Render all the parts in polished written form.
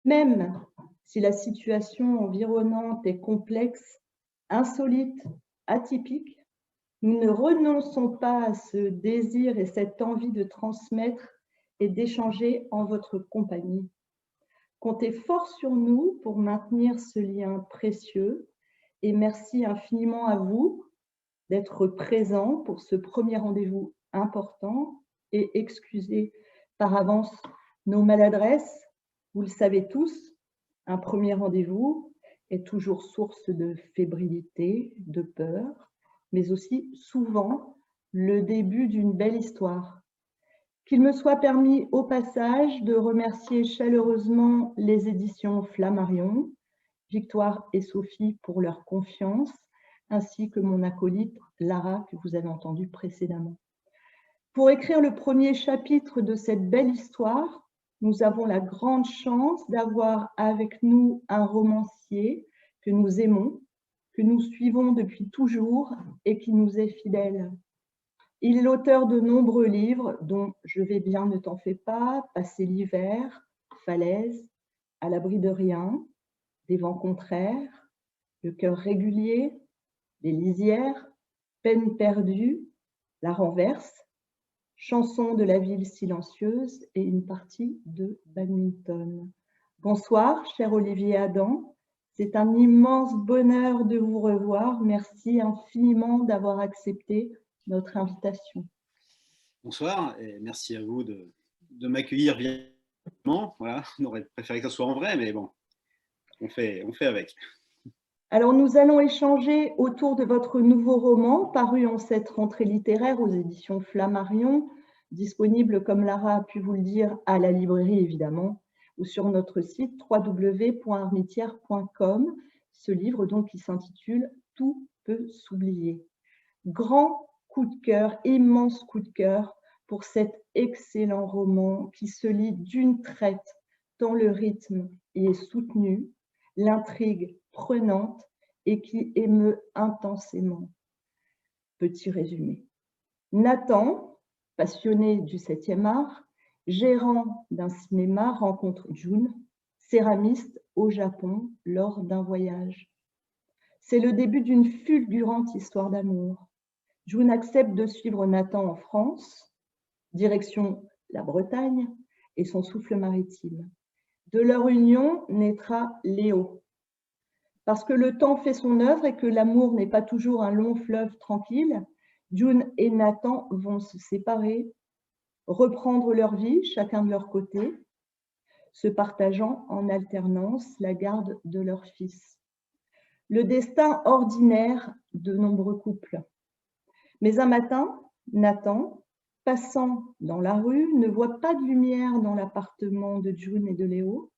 Même si la situation environnante est complexe, insolite, atypique, nous ne renonçons pas à ce désir et cette envie de transmettre et d'échanger en votre compagnie. Comptez fort sur nous pour maintenir ce lien précieux et merci infiniment à vous d'être présents pour ce premier rendez-vous important et excusez par avance nos maladresses. Vous le savez tous, un premier rendez-vous est toujours source de fébrilité, de peur, mais aussi souvent le début d'une belle histoire. Qu'il me soit permis au passage de remercier chaleureusement les éditions Flammarion, Victoire et Sophie pour leur confiance, ainsi que mon acolyte Lara que vous avez entendu précédemment. Pour écrire le premier chapitre de cette belle histoire, nous avons la grande chance d'avoir avec nous un romancier que nous aimons, que nous suivons depuis toujours et qui nous est fidèle. Il est l'auteur de nombreux livres dont Je vais bien, ne t'en fais pas, Passer l'hiver, Falaise, À l'abri de rien, Des vents contraires, Le cœur régulier, Les lisières, Peine perdue, La renverse, Chanson de la ville silencieuse et une partie de badminton. Bonsoir, cher Olivier Adam. C'est un immense bonheur de vous revoir. Merci infiniment d'avoir accepté notre invitation. Bonsoir et merci à vous de m'accueillir virtuellement. Voilà, on aurait préféré que ça soit en vrai, mais bon, on fait avec. Alors, nous allons échanger autour de votre nouveau roman, paru en cette rentrée littéraire aux éditions Flammarion, disponible, comme Lara a pu vous le dire, à la librairie évidemment, ou sur notre site www.armitière.com. Ce livre donc qui s'intitule « Tout peut s'oublier ». Grand coup de cœur, immense coup de cœur pour cet excellent roman qui se lit d'une traite, tant le rythme y est soutenu, l'intrigue prenante et qui émeut intensément. Petit résumé. Nathan, passionné du 7e art, gérant d'un cinéma, rencontre June, céramiste au Japon lors d'un voyage. C'est le début d'une fulgurante histoire d'amour. June accepte de suivre Nathan en France, direction la Bretagne et son souffle maritime. De leur union naîtra Léo. Parce que le temps fait son œuvre et que l'amour n'est pas toujours un long fleuve tranquille, June et Nathan vont se séparer, reprendre leur vie, chacun de leur côté, se partageant en alternance la garde de leur fils. Le destin ordinaire de nombreux couples. Mais un matin, Nathan, passant dans la rue, ne voit pas de lumière dans l'appartement de June et de Léo.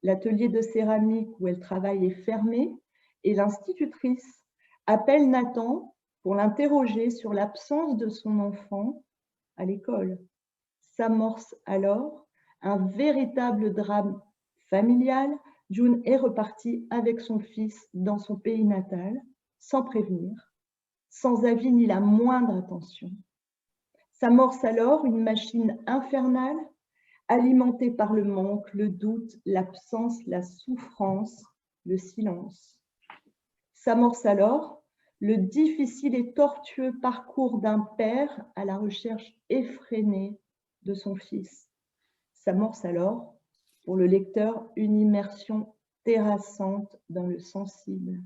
L'atelier de céramique où elle travaille est fermé et l'institutrice appelle Nathan pour l'interroger sur l'absence de son enfant à l'école. S'amorce alors un véritable drame familial. June est repartie avec son fils dans son pays natal, sans prévenir, sans avis ni la moindre attention. S'amorce alors une machine infernale, alimentée par le manque, le doute, l'absence, la souffrance, le silence. S'amorce alors le difficile et tortueux parcours d'un père à la recherche effrénée de son fils. S'amorce alors, pour le lecteur, une immersion terrassante dans le sensible.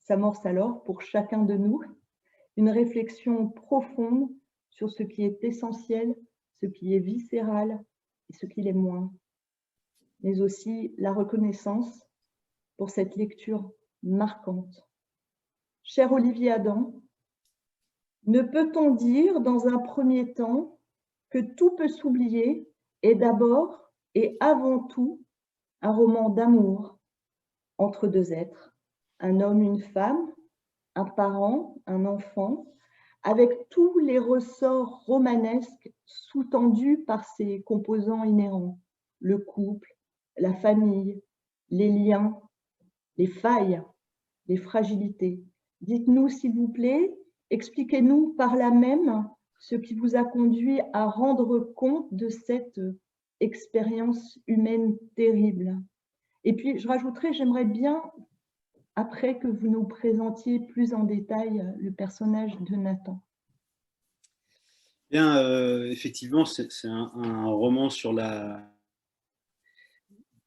S'amorce alors, pour chacun de nous, une réflexion profonde sur ce qui est essentiel, ce qui est viscéral et ce qui l'est moins. Mais aussi la reconnaissance pour cette lecture marquante. Cher Olivier Adam, ne peut-on dire dans un premier temps que Tout peut s'oublier est d'abord et avant tout un roman d'amour entre deux êtres, un homme, une femme, un parent, un enfant, avec tous les ressorts romanesques sous-tendus par ses composants inhérents, le couple, la famille, les liens, les failles, les fragilités. Dites-nous, s'il vous plaît, expliquez-nous par là même ce qui vous a conduit à rendre compte de cette expérience humaine terrible. Et puis, je rajouterais, j'aimerais bien, après, que vous nous présentiez plus en détail le personnage de Nathan. Bien, effectivement, c'est un roman sur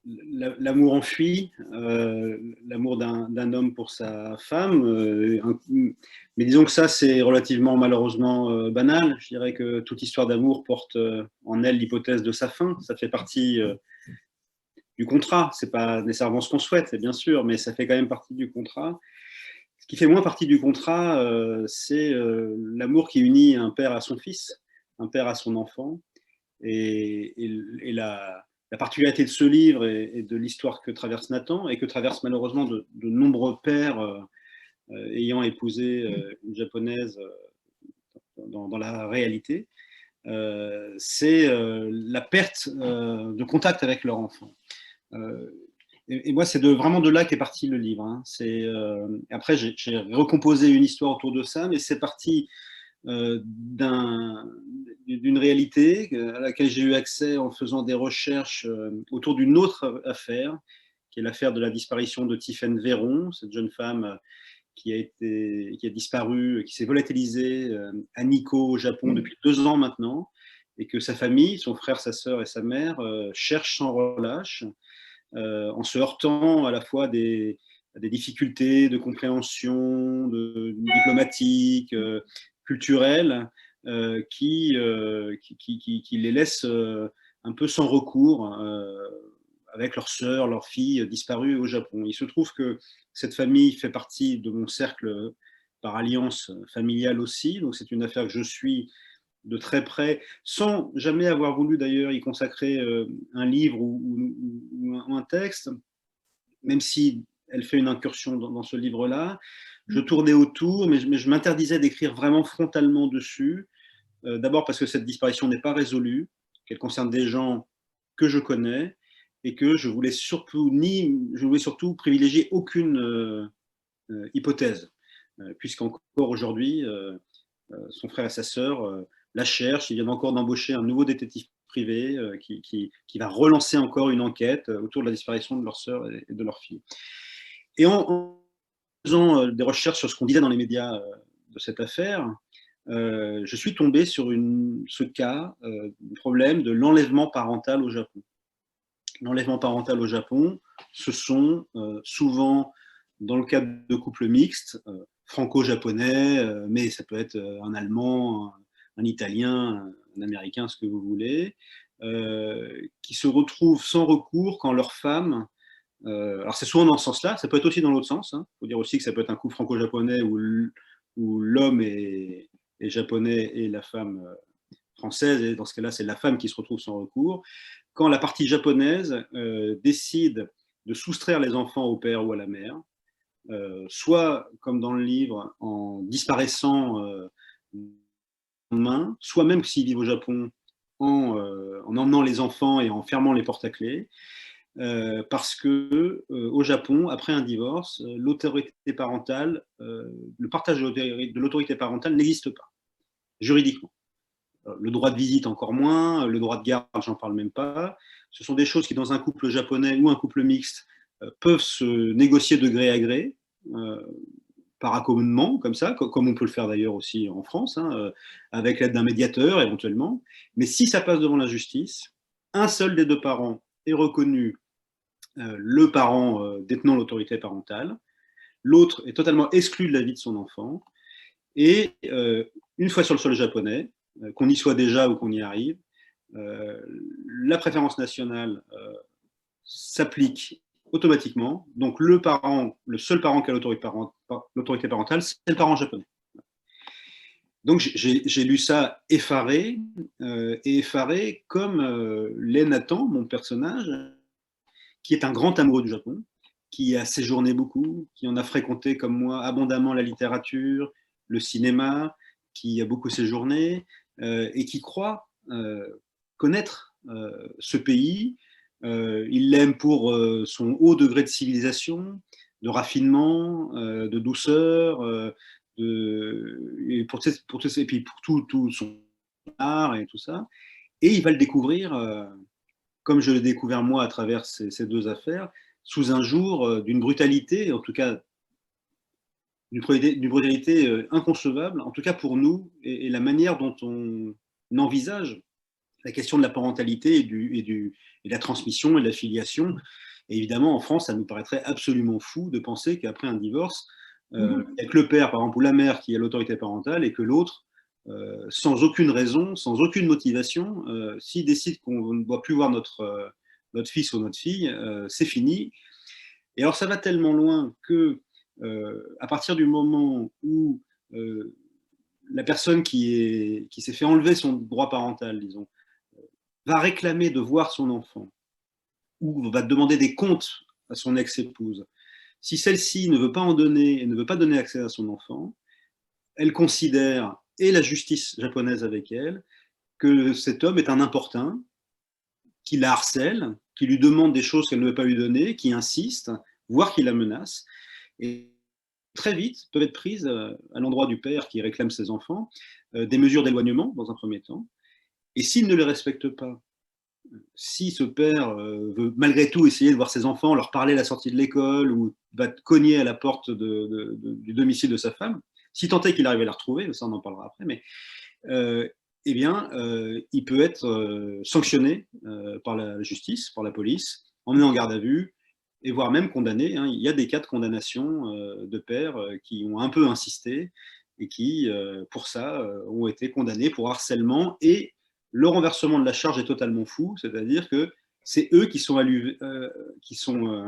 l'amour enfui, l'amour d'un homme pour sa femme. Mais disons que ça, c'est relativement malheureusement banal. Je dirais que toute histoire d'amour porte en elle l'hypothèse de sa fin. Ça fait partie du contrat. C'est pas nécessairement ce qu'on souhaite, bien sûr, mais ça fait quand même partie du contrat. Ce qui fait moins partie du contrat, c'est l'amour qui unit un père à son fils, un père à son enfant. Et la particularité de ce livre et de l'histoire que traverse Nathan et que traversent malheureusement de nombreux pères ayant épousé une japonaise dans la réalité, c'est la perte de contact avec leur enfant. Et moi, c'est vraiment de là qu'est parti le livre. Hein. Après, j'ai recomposé une histoire autour de ça, mais c'est parti d'une réalité à laquelle j'ai eu accès en faisant des recherches autour d'une autre affaire, qui est l'affaire de la disparition de Tiffaine Véron, cette jeune femme qui a disparu, qui s'est volatilisée à Nikko, au Japon, depuis 2 ans maintenant, et que sa famille, son frère, sa sœur et sa mère, cherchent sans relâche, en se heurtant à la fois à des difficultés de compréhension, diplomatiques, culturelles, qui les laissent un peu sans recours, avec leurs sœurs, leurs filles disparues au Japon. Il se trouve que cette famille fait partie de mon cercle par alliance familiale aussi, donc c'est une affaire que je suis de très près, sans jamais avoir voulu d'ailleurs y consacrer un livre ou un texte, même si elle fait une incursion dans ce livre-là. Je tournais autour, mais je m'interdisais d'écrire vraiment frontalement dessus. D'abord parce que cette disparition n'est pas résolue, qu'elle concerne des gens que je connais, et que je voulais surtout privilégier aucune hypothèse, puisqu'encore aujourd'hui, son frère et sa sœur la cherchent. Ils viennent encore d'embaucher un nouveau détective privé qui va relancer encore une enquête autour de la disparition de leur sœur et de leur fille. Et en faisant des recherches sur ce qu'on disait dans les médias de cette affaire, je suis tombé sur ce cas, le problème de l'enlèvement parental au Japon. L'enlèvement parental au Japon, ce sont souvent, dans le cadre de couples mixtes, franco-japonais, mais ça peut être un Allemand, un Italien, un Américain, ce que vous voulez, qui se retrouvent sans recours quand leur femme, alors c'est souvent dans ce sens-là, ça peut être aussi dans l'autre sens, hein. Il faut dire aussi que ça peut être un couple franco-japonais où l'homme est japonais et la femme française, et dans ce cas-là, c'est la femme qui se retrouve sans recours. Quand la partie japonaise décide de soustraire les enfants au père ou à la mère, soit, comme dans le livre, en disparaissant en main, soit même s'ils vivent au Japon, en emmenant les enfants et en fermant les portes à clé, parce que au Japon, après un divorce, l'autorité parentale, le partage de l'autorité parentale n'existe pas, juridiquement. Le droit de visite encore moins, le droit de garde, j'en parle même pas. Ce sont des choses qui, dans un couple japonais ou un couple mixte, peuvent se négocier de gré à gré, par accommodement, comme ça, comme on peut le faire d'ailleurs aussi en France, hein, avec l'aide d'un médiateur éventuellement. Mais si ça passe devant la justice, un seul des deux parents est reconnu le parent détenant l'autorité parentale, l'autre est totalement exclu de la vie de son enfant, et une fois sur le sol japonais, qu'on y soit déjà ou qu'on y arrive, la préférence nationale s'applique automatiquement. Donc le seul parent qui a l'autorité parentale, c'est le parent japonais. Donc j'ai lu ça effaré, et effaré comme l'est Nathan, mon personnage, qui est un grand amoureux du Japon, qui a séjourné beaucoup, qui en a fréquenté comme moi abondamment la littérature, le cinéma, qui a beaucoup séjourné, et qui croit connaître ce pays. Il l'aime pour son haut degré de civilisation, de raffinement, de douceur, et puis pour tout son art et tout ça. Et il va le découvrir comme je l'ai découvert moi à travers ces deux affaires, sous un jour d'une brutalité, en tout cas d'une brutalité inconcevable, en tout cas pour nous, et la manière dont on envisage la question de la parentalité et de la transmission et de la filiation. Et évidemment, en France, ça nous paraîtrait absolument fou de penser qu'après un divorce, il n'y a que le père, par exemple, ou la mère qui a l'autorité parentale et que l'autre, sans aucune raison, sans aucune motivation, s'il décide qu'on ne doit plus voir notre fils ou notre fille, c'est fini. Et alors, ça va tellement loin que, à partir du moment où la personne qui s'est fait enlever son droit parental, disons, va réclamer de voir son enfant ou va demander des comptes à son ex-épouse, si celle-ci ne veut pas en donner et ne veut pas donner accès à son enfant, elle considère, et la justice japonaise avec elle, que cet homme est un importun, qui la harcèle, qui lui demande des choses qu'elle ne veut pas lui donner, qui insiste, voire qui la menace. Et très vite peuvent être prises à l'endroit du père qui réclame ses enfants des mesures d'éloignement dans un premier temps. Et s'il ne les respecte pas, si ce père veut malgré tout essayer de voir ses enfants, leur parler à la sortie de l'école ou va cogner à la porte du domicile de sa femme, si tant est qu'il arrive à la retrouver, ça on en parlera après, mais eh bien, il peut être sanctionné par la justice, par la police, emmené en garde à vue et voire même condamné. Hein. Il y a des cas de condamnation de pères qui ont un peu insisté et qui, pour ça, ont été condamnés pour harcèlement, et le renversement de la charge est totalement fou, c'est-à-dire que c'est eux qui sont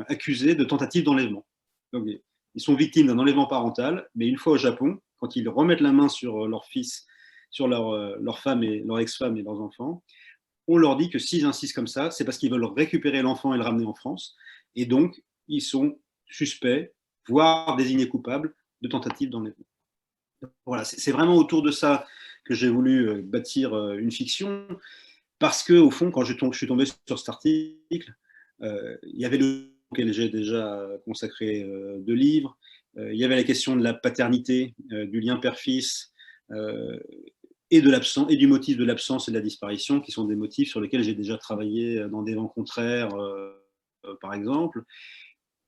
accusés de tentative d'enlèvement. Donc, ils sont victimes d'un enlèvement parental, mais une fois au Japon, quand ils remettent la main sur leur fils, sur leur femme et leur ex-femme et leurs enfants, on leur dit que s'ils insistent comme ça, c'est parce qu'ils veulent récupérer l'enfant et le ramener en France. Et donc, ils sont suspects, voire désignés coupables de tentative d'enlèvement. Voilà, c'est vraiment autour de ça que j'ai voulu bâtir une fiction, parce que au fond, quand je suis tombé sur cet article, il y avait le auquel j'ai déjà consacré 2 livres, il y avait la question de la paternité, du lien père-fils, et de l'absence, et du motif de l'absence et de la disparition, qui sont des motifs sur lesquels j'ai déjà travaillé dans des vents contraires, par exemple.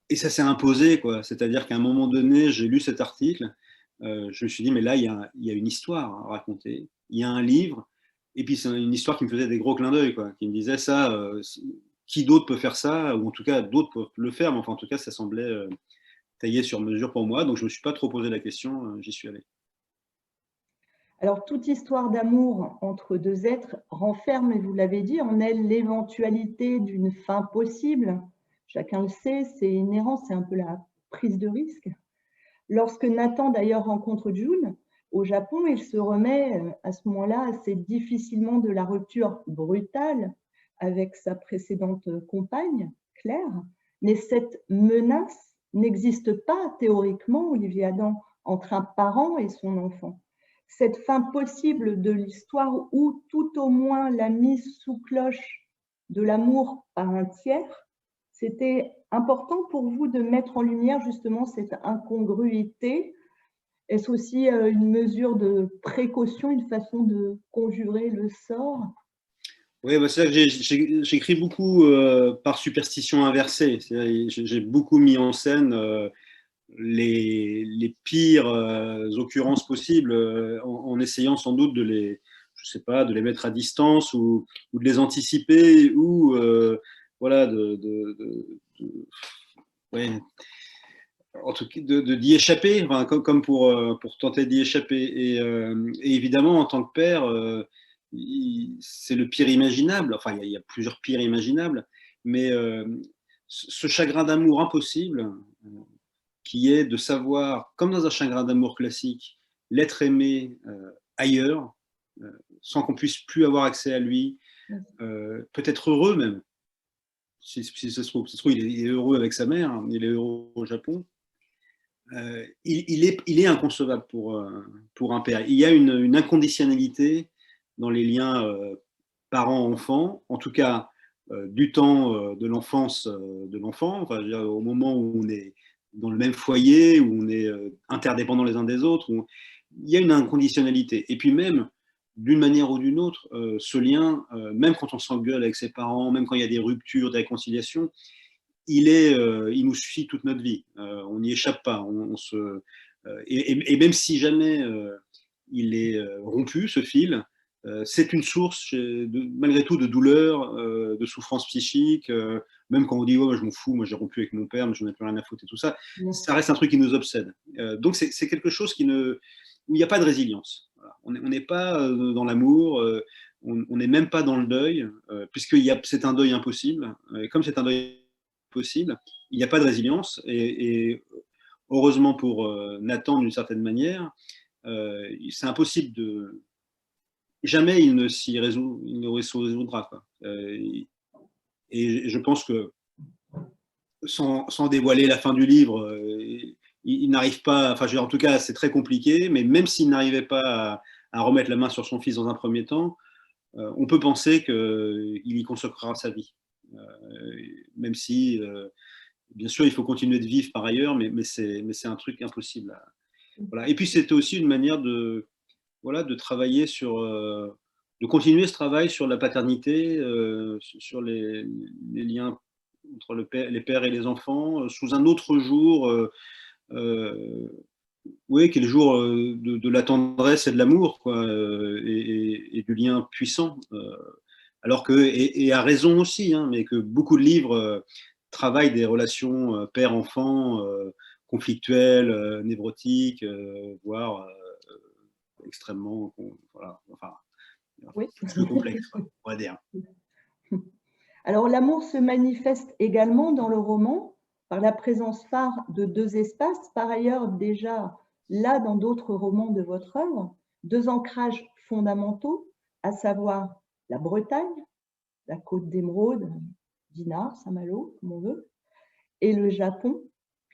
Et ça s'est imposé, quoi. C'est-à-dire qu'à un moment donné, j'ai lu cet article, je me suis dit, mais là, il y a une histoire à raconter, il y a un livre, et puis c'est une histoire qui me faisait des gros clins d'œil, quoi, qui me disait ça, qui d'autre peut faire ça, ou en tout cas, d'autres peuvent le faire, mais enfin, en tout cas, ça semblait taillé sur mesure pour moi, donc je ne me suis pas trop posé la question, j'y suis allé. Alors, toute histoire d'amour entre deux êtres renferme, et vous l'avez dit, en elle l'éventualité d'une fin possible. Chacun le sait, c'est inhérent, c'est un peu la prise de risque. Lorsque Nathan d'ailleurs rencontre June au Japon, il se remet à ce moment-là assez difficilement de la rupture brutale avec sa précédente compagne, Claire. Mais cette menace n'existe pas théoriquement, Olivier Adam, entre un parent et son enfant. Cette fin possible de l'histoire, ou tout au moins la mise sous cloche de l'amour par un tiers, c'était important pour vous de mettre en lumière justement cette incongruité. Est-ce aussi une mesure de précaution, une façon de conjurer le sort? Oui, bah c'est ça que j'écris beaucoup par superstition inversée. J'ai beaucoup mis en scène les pires occurrences possibles en essayant sans doute je sais pas, de les mettre à distance ou de les anticiper ou voilà, ouais, en tout cas, d'y échapper, enfin, comme pour tenter d'y échapper. Et évidemment, en tant que père, c'est le pire imaginable. Enfin, il y a plusieurs pires imaginables, mais ce chagrin d'amour impossible, qui est de savoir, comme dans un chagrin d'amour classique, l'être aimé ailleurs, sans qu'on puisse plus avoir accès à lui, peut-être heureux même. Si ça se trouve, il est heureux avec sa mère, hein, il est heureux au Japon. Il est inconcevable pour un père. Il y a une inconditionnalité dans les liens parents-enfants, en tout cas du temps de l'enfance de l'enfant, enfin, au moment où on est dans le même foyer, où on est interdépendants les uns des autres, il y a une inconditionnalité. Et puis même d'une manière ou d'une autre, ce lien, même quand on s'engueule avec ses parents, même quand il y a des ruptures, des réconciliations, il nous suit toute notre vie. On n'y échappe pas. Et même si jamais il est rompu, ce fil, c'est une source, malgré tout, de douleur, de souffrance psychique. Même quand on dit, ouais, je m'en fous, moi j'ai rompu avec mon père, mais je n'en ai plus rien à foutre et tout ça, ça reste un truc qui nous obsède. Donc c'est quelque chose où il n'y a pas de résilience. Voilà. On n'est pas dans l'amour, on n'est même pas dans le deuil, puisque c'est un deuil impossible. Et comme c'est un deuil possible, il n'y a pas de résilience. Et heureusement pour Nathan, d'une certaine manière, c'est impossible de. Jamais il ne se résoudra. Quoi. Et je pense que, sans dévoiler la fin du livre, il n'arrive pas, enfin, en tout cas, c'est très compliqué, mais même s'il n'arrivait pas à remettre la main sur son fils dans un premier temps, on peut penser qu'il y consacrera sa vie. Même si, bien sûr, il faut continuer de vivre par ailleurs, mais c'est un truc impossible. Voilà. Et puis, c'était aussi une manière de travailler de continuer ce travail sur la paternité, sur les liens entre les pères et les enfants, sous un autre jour, oui, qui est le jour de la tendresse et de l'amour, quoi, et du lien puissant. Alors que, et à raison aussi, hein, mais que beaucoup de livres travaillent des relations père-enfant, conflictuelles, névrotiques, voire extrêmement, voilà, enfin, Oui. plus complexe, quoi, on va dire. Alors, l'amour se manifeste également dans le roman par la présence phare de deux espaces, par ailleurs déjà là dans d'autres romans de votre œuvre, deux ancrages fondamentaux, à savoir la Bretagne, la côte d'Émeraude, Dinard, Saint-Malo, comme on veut, et le Japon,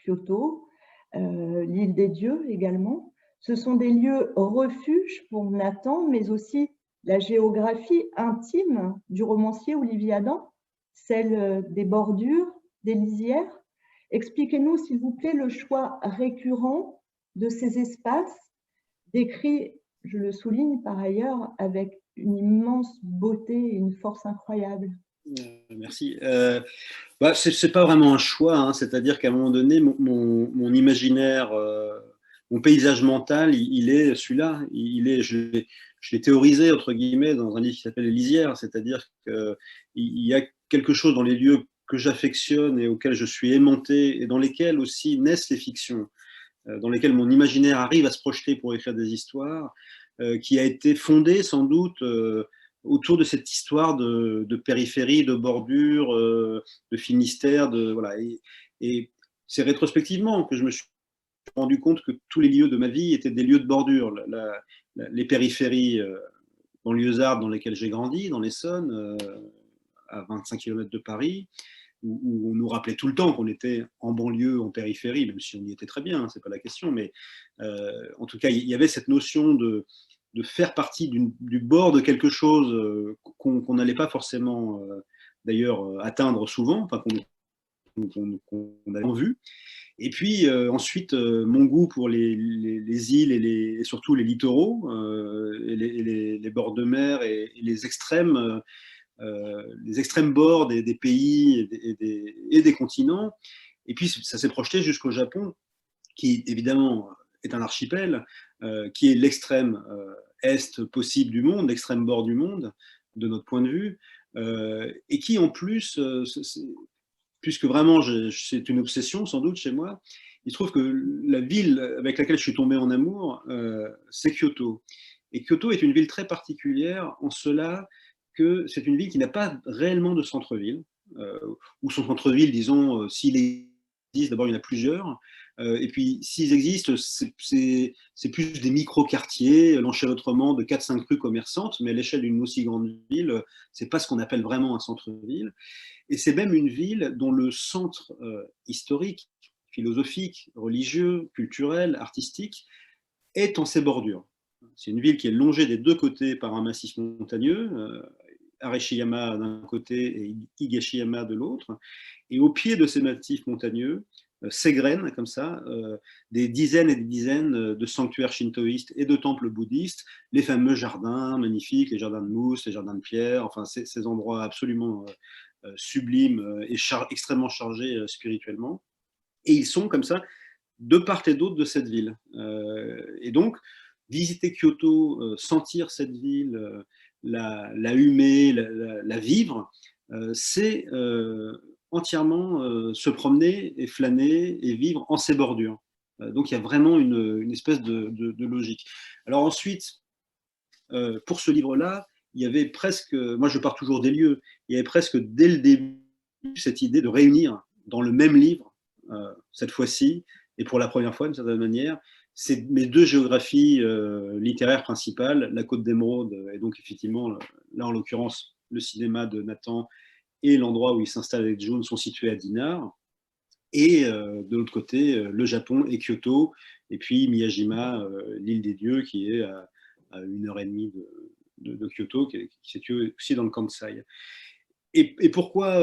Kyoto, l'île des dieux également. Ce sont des lieux refuges pour Nathan, mais aussi la géographie intime du romancier Olivier Adam, celle des bordures, des lisières. Expliquez-nous, s'il vous plaît, le choix récurrent de ces espaces, décrits, je le souligne par ailleurs, avec une immense beauté et une force incroyable. Merci. C'est pas vraiment un choix, hein, c'est-à-dire qu'à un moment donné, mon imaginaire, mon paysage mental, il est celui-là. Je l'ai théorisé, entre guillemets, dans un livre qui s'appelle Les Lisières, c'est-à-dire qu'il y a quelque chose dans les lieux que j'affectionne et auxquels je suis aimanté, et dans lesquels aussi naissent les fictions, dans lesquels mon imaginaire arrive à se projeter pour écrire des histoires, qui a été fondé sans doute autour de cette histoire de périphérie, de bordure, de Finistère, voilà. Et c'est rétrospectivement que je me suis rendu compte que tous les lieux de ma vie étaient des lieux de bordure. Les périphéries banlieusardes dans lesquelles j'ai grandi, dans l'Essonne, à 25 km de Paris, où on nous rappelait tout le temps qu'on était en banlieue, en périphérie, même si on y était très bien, c'est pas la question, mais en tout cas, il y avait cette notion de faire partie du bord de quelque chose qu'on n'allait pas forcément, d'ailleurs, atteindre souvent, enfin, qu'on avait en vue. Et puis ensuite, mon goût pour les îles et surtout les littoraux, et les bords de mer et les extrêmes bords des pays et des continents. Et puis ça s'est projeté jusqu'au Japon, qui évidemment est un archipel, qui est l'extrême est possible du monde, l'extrême bord du monde, de notre point de vue, et qui en plus, puisque vraiment c'est une obsession sans doute chez moi, il se trouve que la ville avec laquelle je suis tombé en amour, c'est Kyoto. Et Kyoto est une ville très particulière en cela que c'est une ville qui n'a pas réellement de centre-ville, ou son centre-ville, disons, s'il existe, d'abord il y en a plusieurs, et puis s'ils existent, c'est plus des micro-quartiers, l'enchevêtrement de 4-5 rues commerçantes, mais à l'échelle d'une aussi grande ville, c'est pas ce qu'on appelle vraiment un centre-ville. Et c'est même une ville dont le centre historique, philosophique, religieux, culturel, artistique, est en ses bordures. C'est une ville qui est longée des deux côtés par un massif montagneux, Arashiyama d'un côté et Higashiyama de l'autre. Et au pied de ces massifs montagneux s'égrènent comme ça, des dizaines et des dizaines de sanctuaires shintoïstes et de temples bouddhistes, les fameux jardins magnifiques, les jardins de mousse, les jardins de pierre, enfin ces endroits absolument sublimes et extrêmement chargés spirituellement. Et ils sont comme ça de part et d'autre de cette ville. Et donc, visiter Kyoto, sentir cette ville, la humer, la vivre, c'est entièrement se promener et flâner et vivre en ses bordures. Donc il y a vraiment une espèce de logique. Alors ensuite, pour ce livre-là, il y avait presque, moi je pars toujours des lieux, il y avait presque dès le début cette idée de réunir dans le même livre, cette fois-ci, et pour la première fois d'une certaine manière, c'est mes deux géographies littéraires principales, la Côte d'Émeraude, et donc effectivement, là en l'occurrence, le cinéma de Nathan et l'endroit où il s'installe avec June sont situés à Dinard, et de l'autre côté, le Japon et Kyoto, et puis Miyajima, l'île des dieux, qui est à 1 heure et demie de Kyoto, qui se situe aussi dans le Kansai. Et pourquoi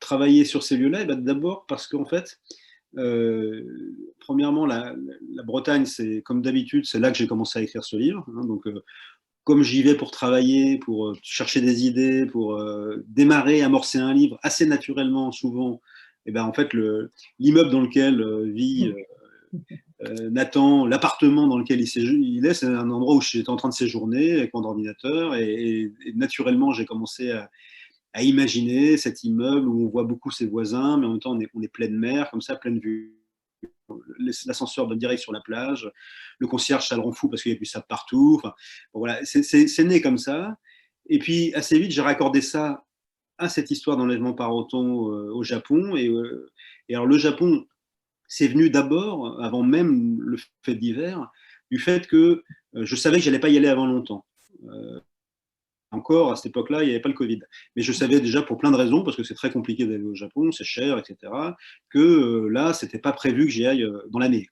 travailler sur ces lieux-là? Ben, d'abord parce qu'en fait, premièrement, la Bretagne, c'est comme d'habitude, c'est là que j'ai commencé à écrire ce livre. Hein, donc, comme j'y vais pour travailler, pour chercher des idées, pour démarrer, amorcer un livre assez naturellement, souvent, et ben, en fait, l'immeuble dans lequel vit Nathan, l'appartement dans lequel il est, c'est un endroit où j'étais en train de séjourner avec mon ordinateur. Et naturellement, j'ai commencé à imaginer cet immeuble où on voit beaucoup ses voisins, mais en même temps, on est pleine mer, comme ça, pleine vue. L'ascenseur donne direct sur la plage. Le concierge, ça le rend fou parce qu'il y a du sable partout. Enfin, bon, voilà, c'est né comme ça. Et puis, assez vite, j'ai raccordé ça à cette histoire d'enlèvement par Othon au Japon. Et alors, le Japon, c'est venu d'abord, avant même le fait d'hiver, du fait que je savais que j'allais pas y aller avant longtemps. Encore, à cette époque-là, il n'y avait pas le Covid. Mais je savais déjà, pour plein de raisons, parce que c'est très compliqué d'aller au Japon, c'est cher, etc., que là, c'était pas prévu que j'y aille dans l'année.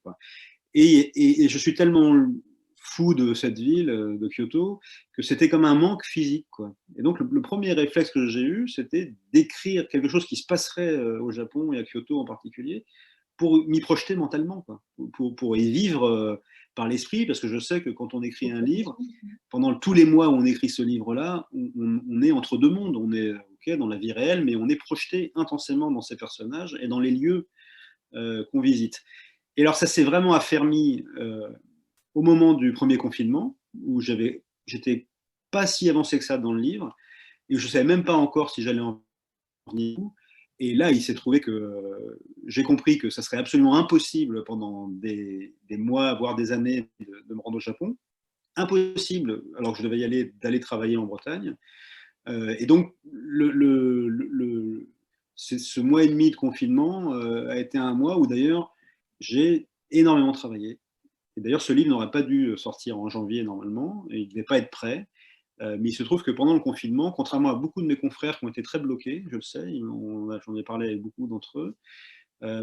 Et je suis tellement fou de cette ville, de Kyoto, que c'était comme un manque physique. Et donc, le premier réflexe que j'ai eu, c'était d'écrire quelque chose qui se passerait au Japon et à Kyoto en particulier, pour m'y projeter mentalement, pour y vivre par l'esprit, parce que je sais que quand on écrit un livre, pendant tous les mois où on écrit ce livre-là, on est entre deux mondes, on est dans la vie réelle, mais on est projeté intensément dans ces personnages et dans les lieux qu'on visite. Et alors ça s'est vraiment affermi au moment du premier confinement, où j'étais pas si avancé que ça dans le livre, et je savais même pas encore si j'allais en venir. Et là, il s'est trouvé que j'ai compris que ça serait absolument impossible pendant des mois, voire des années, de me rendre au Japon. Impossible, alors que je devais y aller, d'aller travailler en Bretagne. Et donc, ce mois et demi de confinement a été un mois où d'ailleurs j'ai énormément travaillé. Et d'ailleurs, ce livre n'aurait pas dû sortir en janvier normalement, et il ne devait pas être prêt. Mais il se trouve que pendant le confinement, contrairement à beaucoup de mes confrères qui ont été très bloqués, je le sais, j'en ai parlé avec beaucoup d'entre eux,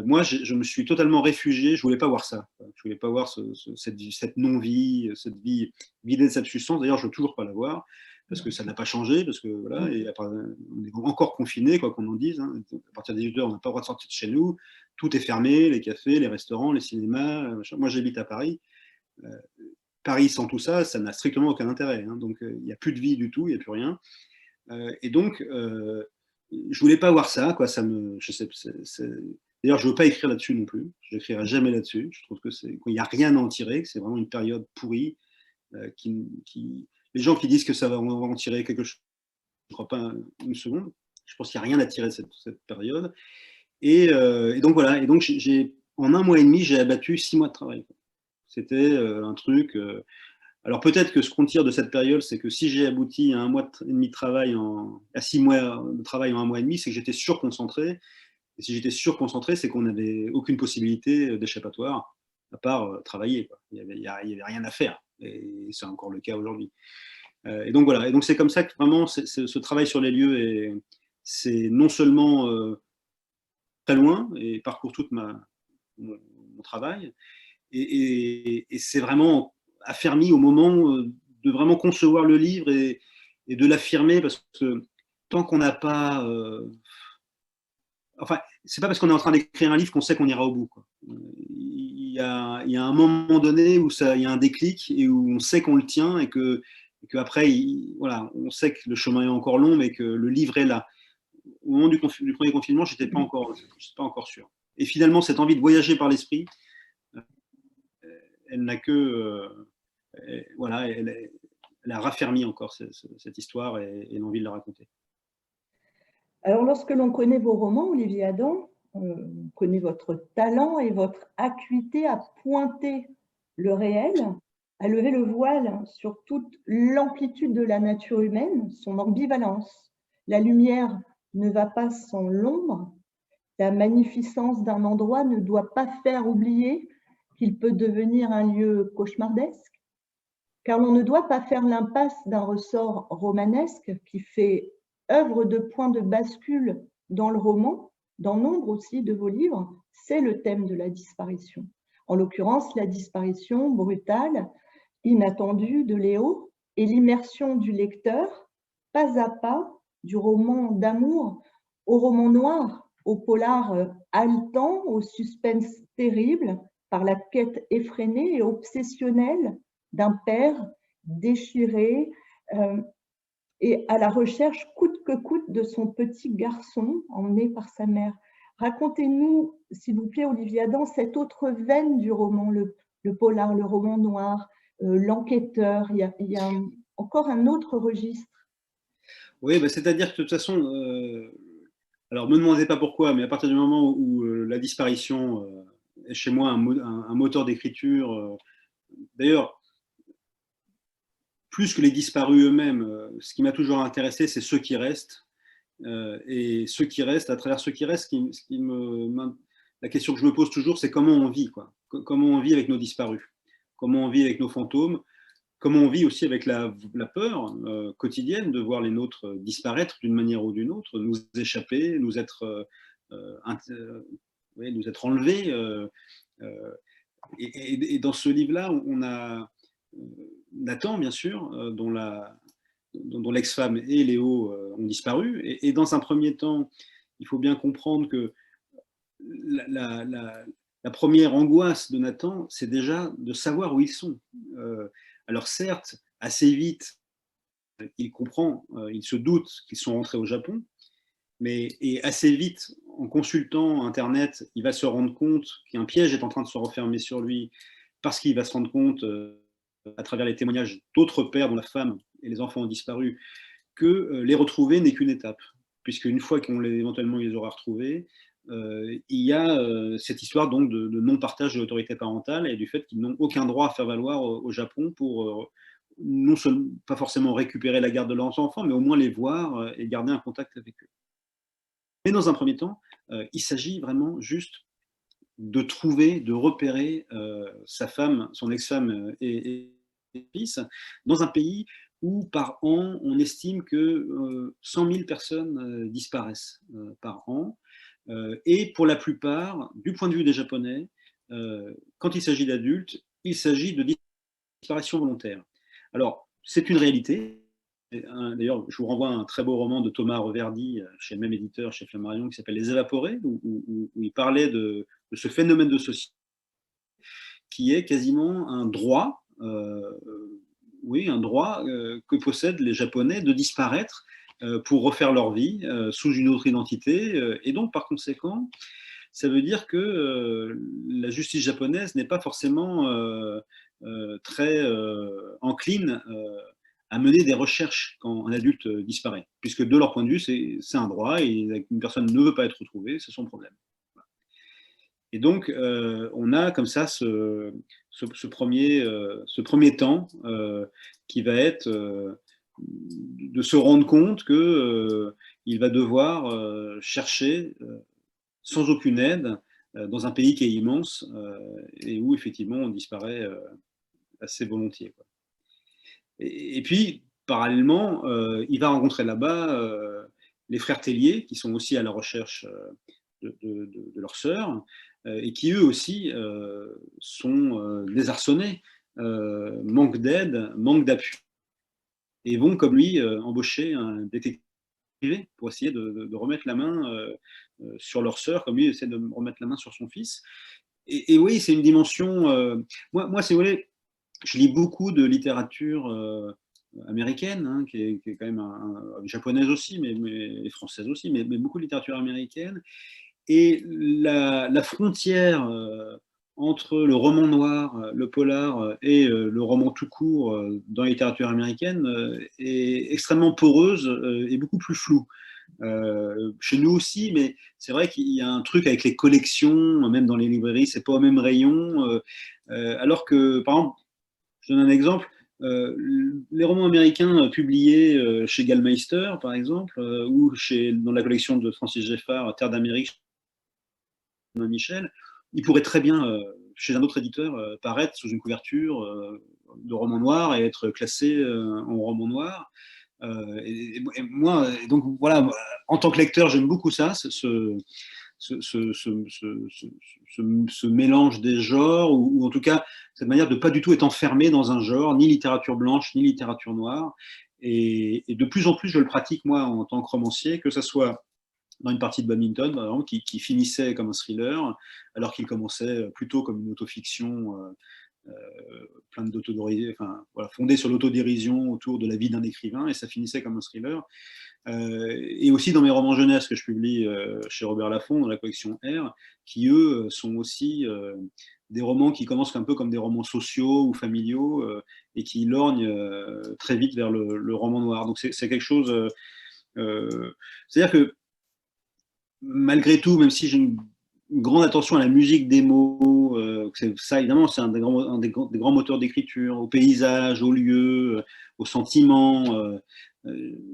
moi, je me suis totalement réfugié. Je voulais pas voir ça. Je voulais pas voir cette non-vie, cette vie vidée de cette substance. D'ailleurs, je veux toujours pas la voir parce que ça n'a pas changé, parce que voilà, et après, on est encore confiné, quoi qu'on en dise. Hein. À partir des 18 h, on n'a pas le droit de sortir de chez nous. Tout est fermé, les cafés, les restaurants, les cinémas. Moi, j'habite à Paris. Paris sans tout ça, ça n'a strictement aucun intérêt. Hein. Donc, il n'y a plus de vie du tout, il n'y a plus rien. Et donc, je voulais pas voir ça, quoi. Je sais, D'ailleurs, je ne veux pas écrire là-dessus non plus. Je n'écrirai jamais là-dessus. Je trouve qu'il n'y a rien à en tirer, que c'est vraiment une période pourrie. Les gens qui disent que on va en tirer quelque chose, je ne crois pas une seconde. Je pense qu'il n'y a rien à tirer de cette période. Et donc voilà. Et donc, en un mois et demi, j'ai abattu 6 mois de travail. C'était un truc. Alors peut-être que ce qu'on tire de cette période, c'est que si j'ai abouti à 1 mois et demi de travail, à 6 mois de travail en 1 mois et demi, c'est que j'étais surconcentré. Et si j'étais surconcentré, c'est qu'on n'avait aucune possibilité d'échappatoire, à part travailler. Quoi. Il n'y avait rien à faire. Et c'est encore le cas aujourd'hui. Et donc voilà. Et donc c'est comme ça que vraiment, ce travail sur les lieux, c'est non seulement très loin et parcourt tout mon travail, et c'est vraiment affermi au moment de vraiment concevoir le livre et de l'affirmer, parce que tant qu'on n'a pas enfin, c'est pas parce qu'on est en train d'écrire un livre qu'on sait qu'on ira au bout, quoi. Il y a un moment donné où il y a un déclic et où on sait qu'on le tient et que après, voilà, on sait que le chemin est encore long, mais que le livre est là. Au moment du premier confinement, je n'étais pas encore sûr. Et finalement, cette envie de voyager par l'esprit, elle n'a que, voilà, elle a raffermi encore cette histoire et l'envie de la raconter. Alors, lorsque l'on connaît vos romans, Olivier Adam, on connaît votre talent et votre acuité à pointer le réel, à lever le voile sur toute l'amplitude de la nature humaine, son ambivalence. La lumière ne va pas sans l'ombre. La magnificence d'un endroit ne doit pas faire oublier qu'il peut devenir un lieu cauchemardesque, car l'on ne doit pas faire l'impasse d'un ressort romanesque qui fait œuvre de point de bascule dans le roman, dans nombre aussi de vos livres, c'est le thème de la disparition. En l'occurrence, la disparition brutale, inattendue de Léo et l'immersion du lecteur, pas à pas, du roman d'amour au roman noir, au polar haletant, au suspense terrible, par la quête effrénée et obsessionnelle d'un père déchiré et à la recherche coûte que coûte de son petit garçon emmené par sa mère. Racontez-nous, s'il vous plaît, Olivier Adam, cette autre veine du roman, le polar, le roman noir, l'enquêteur. Il y a encore un autre registre. Oui, bah, c'est-à-dire que de toute façon, alors me demandez pas pourquoi, mais à partir du moment où la disparition est chez moi un moteur d'écriture, d'ailleurs, plus que les disparus eux-mêmes, ce qui m'a toujours intéressé, c'est ceux qui restent. Et ceux qui restent, à travers ceux qui restent, la question que je me pose toujours, c'est comment on vit, quoi. Comment on vit avec nos disparus, comment on vit avec nos fantômes, comment on vit aussi avec la peur quotidienne de voir les nôtres disparaître d'une manière ou d'une autre, nous échapper, nous être enlevés. Et dans ce livre-là, on a Nathan, bien sûr, dont l'ex-femme et Léo ont disparu. Et dans un premier temps, il faut bien comprendre que la première angoisse de Nathan, c'est déjà de savoir où ils sont. Alors certes, assez vite, il comprend, il se doute qu'ils sont rentrés au Japon, et assez vite, en consultant Internet, il va se rendre compte qu'un piège est en train de se refermer sur lui, parce qu'il va se rendre compte, à travers les témoignages d'autres pères dont la femme et les enfants ont disparu, que les retrouver n'est qu'une étape, puisque une fois éventuellement ils les aura retrouvés, il y a cette histoire donc de non-partage de l'autorité parentale et du fait qu'ils n'ont aucun droit à faire valoir au Japon pour non seulement pas forcément récupérer la garde de leurs enfants, mais au moins les voir et garder un contact avec eux. Mais dans un premier temps, il s'agit vraiment juste de trouver, de repérer sa femme, son ex-femme et fils, dans un pays où par an, on estime que 100 000 personnes disparaissent par an. Et pour la plupart, du point de vue des Japonais, quand il s'agit d'adultes, il s'agit de disparition volontaire. Alors, c'est une réalité. D'ailleurs, je vous renvoie à un très beau roman de Thomas Reverdy, chez le même éditeur, chez Flammarion, qui s'appelle Les Évaporés, où il parlait de ce phénomène de société qui est quasiment un droit, oui, un droit que possèdent les Japonais de disparaître pour refaire leur vie sous une autre identité. Et donc, par conséquent, ça veut dire que la justice japonaise n'est pas forcément très encline à mener des recherches quand un adulte disparaît, puisque de leur point de vue, c'est un droit et une personne ne veut pas être retrouvée, c'est son problème. Et donc, on a comme ça ce premier temps qui va être de se rendre compte qu'il va devoir chercher sans aucune aide dans un pays qui est immense et où effectivement on disparaît assez volontiers, quoi. Et puis, parallèlement, il va rencontrer là-bas les frères Tellier, qui sont aussi à la recherche de leur sœur, et qui eux aussi sont désarçonnés, manquent d'aide, manquent d'appui, et vont, comme lui, embaucher un détective pour essayer de remettre la main sur leur sœur, comme lui essaie de remettre la main sur son fils. Et oui, c'est une dimension. Moi, si vous voulez, je lis beaucoup de littérature américaine, hein, qui est quand même japonaise aussi, et française aussi, mais beaucoup de littérature américaine. Et la frontière entre le roman noir, le polar et le roman tout court dans la littérature américaine est extrêmement poreuse et beaucoup plus floue. Chez nous aussi, mais c'est vrai qu'il y a un truc avec les collections, même dans les librairies, c'est pas au même rayon. Alors que, par exemple, je donne un exemple, les romans américains publiés chez Gallmeister, par exemple, ou dans la collection de Francis Geffard, Terre d'Amérique, Michel, ils pourraient très bien, chez un autre éditeur, paraître sous une couverture de roman noir et être classés en roman noir. Moi, donc voilà, en tant que lecteur, j'aime beaucoup ça, ce mélange des genres, ou en tout cas cette manière de pas du tout être enfermé dans un genre, ni littérature blanche, ni littérature noire. Et de plus en plus, je le pratique moi en tant que romancier, que ce soit dans une partie de badminton, par exemple, qui finissait comme un thriller, alors qu'il commençait plutôt comme une autofiction plein enfin, voilà, fondée sur l'autodérision autour de la vie d'un écrivain, et ça finissait comme un thriller. Et aussi dans mes romans jeunesse que je publie chez Robert Laffont, dans la collection R, qui eux sont aussi des romans qui commencent un peu comme des romans sociaux ou familiaux et qui lorgnent très vite vers le roman noir. Donc c'est quelque chose... c'est-à-dire que malgré tout, même si j'ai une grande attention à la musique des mots, ça évidemment c'est un des grands moteurs d'écriture, au paysage, aux lieux, aux sentiments.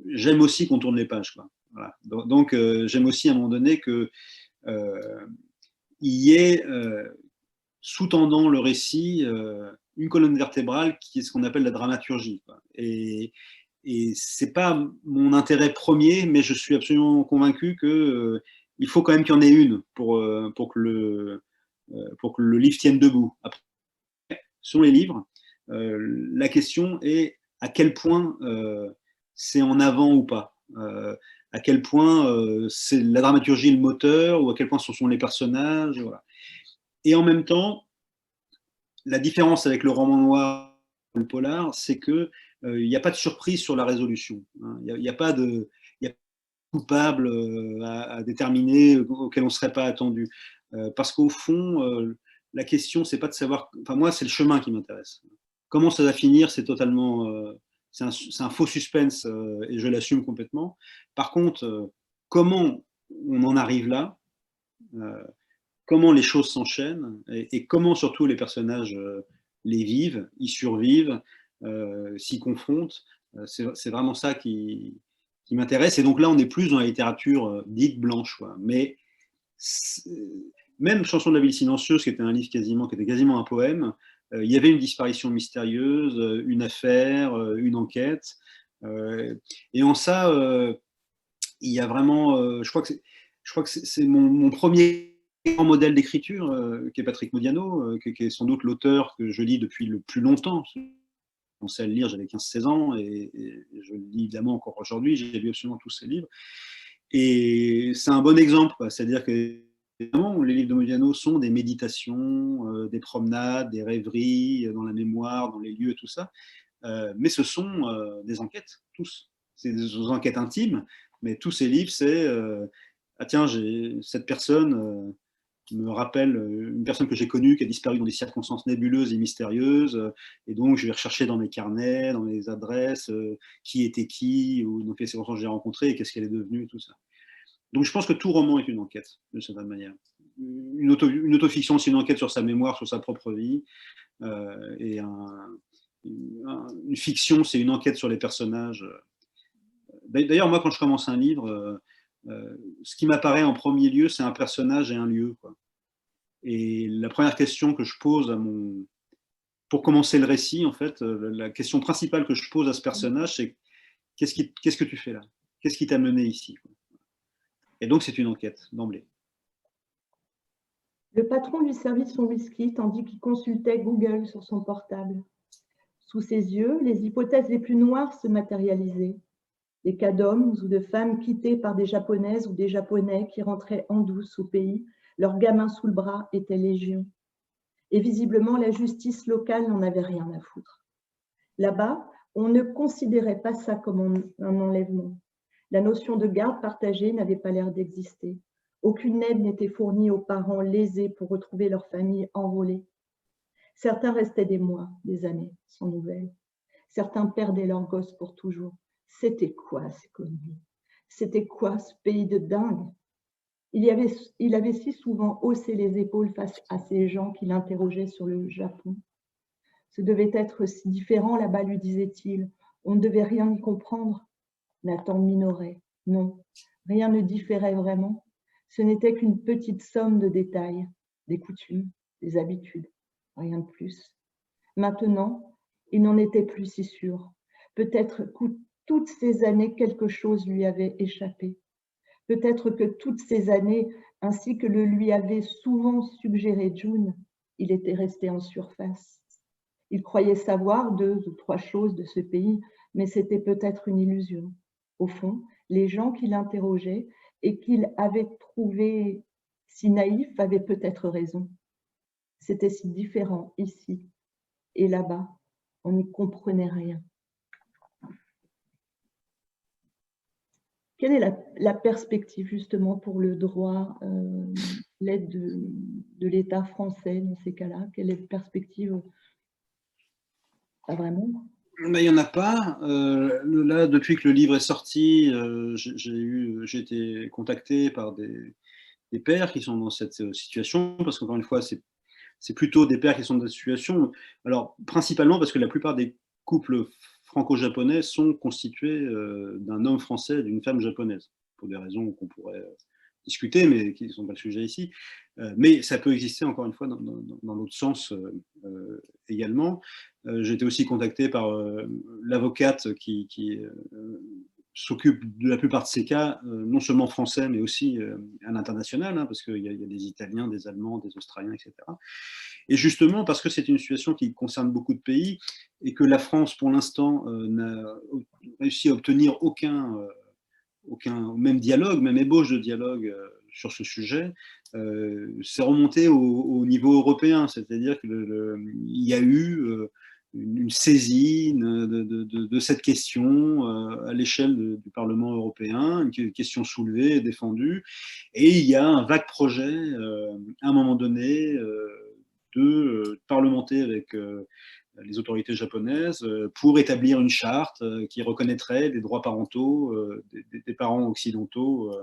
J'aime aussi qu'on tourne les pages, quoi. Voilà. Donc j'aime aussi à un moment donné que il y ait sous-tendant le récit une colonne vertébrale qui est ce qu'on appelle la dramaturgie, quoi. Et c'est pas mon intérêt premier, mais je suis absolument convaincu que il faut quand même qu'il y en ait une pour que le livre tienne debout. Après, sur les livres, la question est à quel point c'est en avant ou pas. À quel point c'est la dramaturgie le moteur, ou à quel point ce sont les personnages. Voilà. Et en même temps, la différence avec le roman noir, le polar, c'est que il n'y a pas de surprise sur la résolution. Hein. Il n'y a pas de coupable à déterminer auquel on ne serait pas attendu. Parce qu'au fond, la question, c'est pas de savoir. Enfin, moi, c'est le chemin qui m'intéresse. Comment ça va finir, c'est totalement. C'est un faux suspense et je l'assume complètement. Par contre, comment on en arrive là, comment les choses s'enchaînent et comment surtout les personnages les vivent, y survivent, s'y confrontent, c'est vraiment ça qui m'intéresse. Et donc là, on est plus dans la littérature dite blanche, quoi. Mais même Chanson de la ville silencieuse, qui était un livre qui était quasiment un poème, il y avait une disparition mystérieuse, une affaire, une enquête. Et en ça, il y a vraiment, je crois que c'est mon premier grand modèle d'écriture, qui est Patrick Modiano, qui est sans doute l'auteur que je lis depuis le plus longtemps. J'ai commencé à le lire, j'avais 15-16 ans, et je le lis évidemment encore aujourd'hui, j'ai lu absolument tous ses livres. Et c'est un bon exemple, c'est-à-dire que évidemment, les livres de Modiano sont des méditations, des promenades, des rêveries dans la mémoire, dans les lieux, tout ça. Mais ce sont des enquêtes, tous. C'est des enquêtes intimes, mais tous ces livres, c'est ah tiens, cette personne me rappelle une personne que j'ai connue qui a disparu dans des circonstances nébuleuses et mystérieuses, et donc je vais rechercher dans mes carnets, dans les adresses, qui était qui, ou dans quelles circonstances j'ai rencontré, et qu'est-ce qu'elle est devenue, tout ça. Donc je pense que tout roman est une enquête, de certaine manière. Une autofiction, c'est une enquête sur sa mémoire, sur sa propre vie, et une fiction, c'est une enquête sur les personnages. D'ailleurs, moi, quand je commence un livre, ce qui m'apparaît en premier lieu, c'est un personnage et un lieu, quoi. Et la première question que je pose pour commencer le récit, en fait, la question principale que je pose à ce personnage, c'est qu'est-ce que tu fais là? Qu'est-ce qui t'a mené ici, quoi? Et donc, c'est une enquête, d'emblée. Le patron lui servit son whisky tandis qu'il consultait Google sur son portable. Sous ses yeux, les hypothèses les plus noires se matérialisaient. des cas d'hommes ou de femmes quittés par des Japonaises ou des Japonais qui rentraient en douce au pays, leurs gamins sous le bras étaient légion. Et visiblement, la justice locale n'en avait rien à foutre. Là-bas, on ne considérait pas ça comme un enlèvement. La notion de garde partagée n'avait pas l'air d'exister. Aucune aide n'était fournie aux parents lésés pour retrouver leur famille enrôlée. Certains restaient des mois, des années, sans nouvelles. Certains perdaient leurs gosses pour toujours. C'était quoi ces conneries? C'était quoi ce pays de dingue? Il avait si souvent haussé les épaules face à ces gens qui l'interrogeaient sur le Japon. Ce devait être si différent là-bas, lui disait-il. On ne devait rien y comprendre. Nathan minorait. Non, rien ne différait vraiment. Ce n'était qu'une petite somme de détails, des coutumes, des habitudes, rien de plus. Maintenant, il n'en était plus si sûr. Peut-être que toutes ces années, quelque chose lui avait échappé. Peut-être que toutes ces années, ainsi que le lui avait souvent suggéré June, il était resté en surface. Il croyait savoir 2 ou 3 choses de ce pays, mais c'était peut-être une illusion. Au fond, les gens qui l'interrogeaient et qu'il avait trouvés si naïfs avaient peut-être raison. C'était si différent ici et là-bas, on n'y comprenait rien. Quelle est la perspective justement pour le droit, l'aide de l'État français dans ces cas-là? Quelle est la perspective? Pas vraiment. Mais il n'y en a pas. Là, depuis que le livre est sorti, j'ai été contacté par des pères qui sont dans cette situation, parce qu'encore une fois, c'est plutôt des pères qui sont dans cette situation. Alors, principalement parce que la plupart des couples franco-japonais sont constitués d'un homme français et d'une femme japonaise, pour des raisons qu'on pourrait discuter, mais qui ne sont pas le sujet ici. Mais ça peut exister, encore une fois, dans l'autre sens également. J'ai été aussi contacté par l'avocate qui s'occupe de la plupart de ces cas, non seulement français, mais aussi à l'international, hein, parce qu'il y a des Italiens, des Allemands, des Australiens, etc. Et justement, parce que c'est une situation qui concerne beaucoup de pays, et que la France, pour l'instant, n'a réussi à obtenir aucun même dialogue, même ébauche de dialogue sur ce sujet, c'est remonté au niveau européen, c'est-à-dire qu'il y a eu une saisine de cette question à l'échelle du Parlement européen, une question soulevée et défendue, et il y a un vague projet, à un moment donné, de parlementer avec les autorités japonaises pour établir une charte qui reconnaîtrait les droits parentaux des parents occidentaux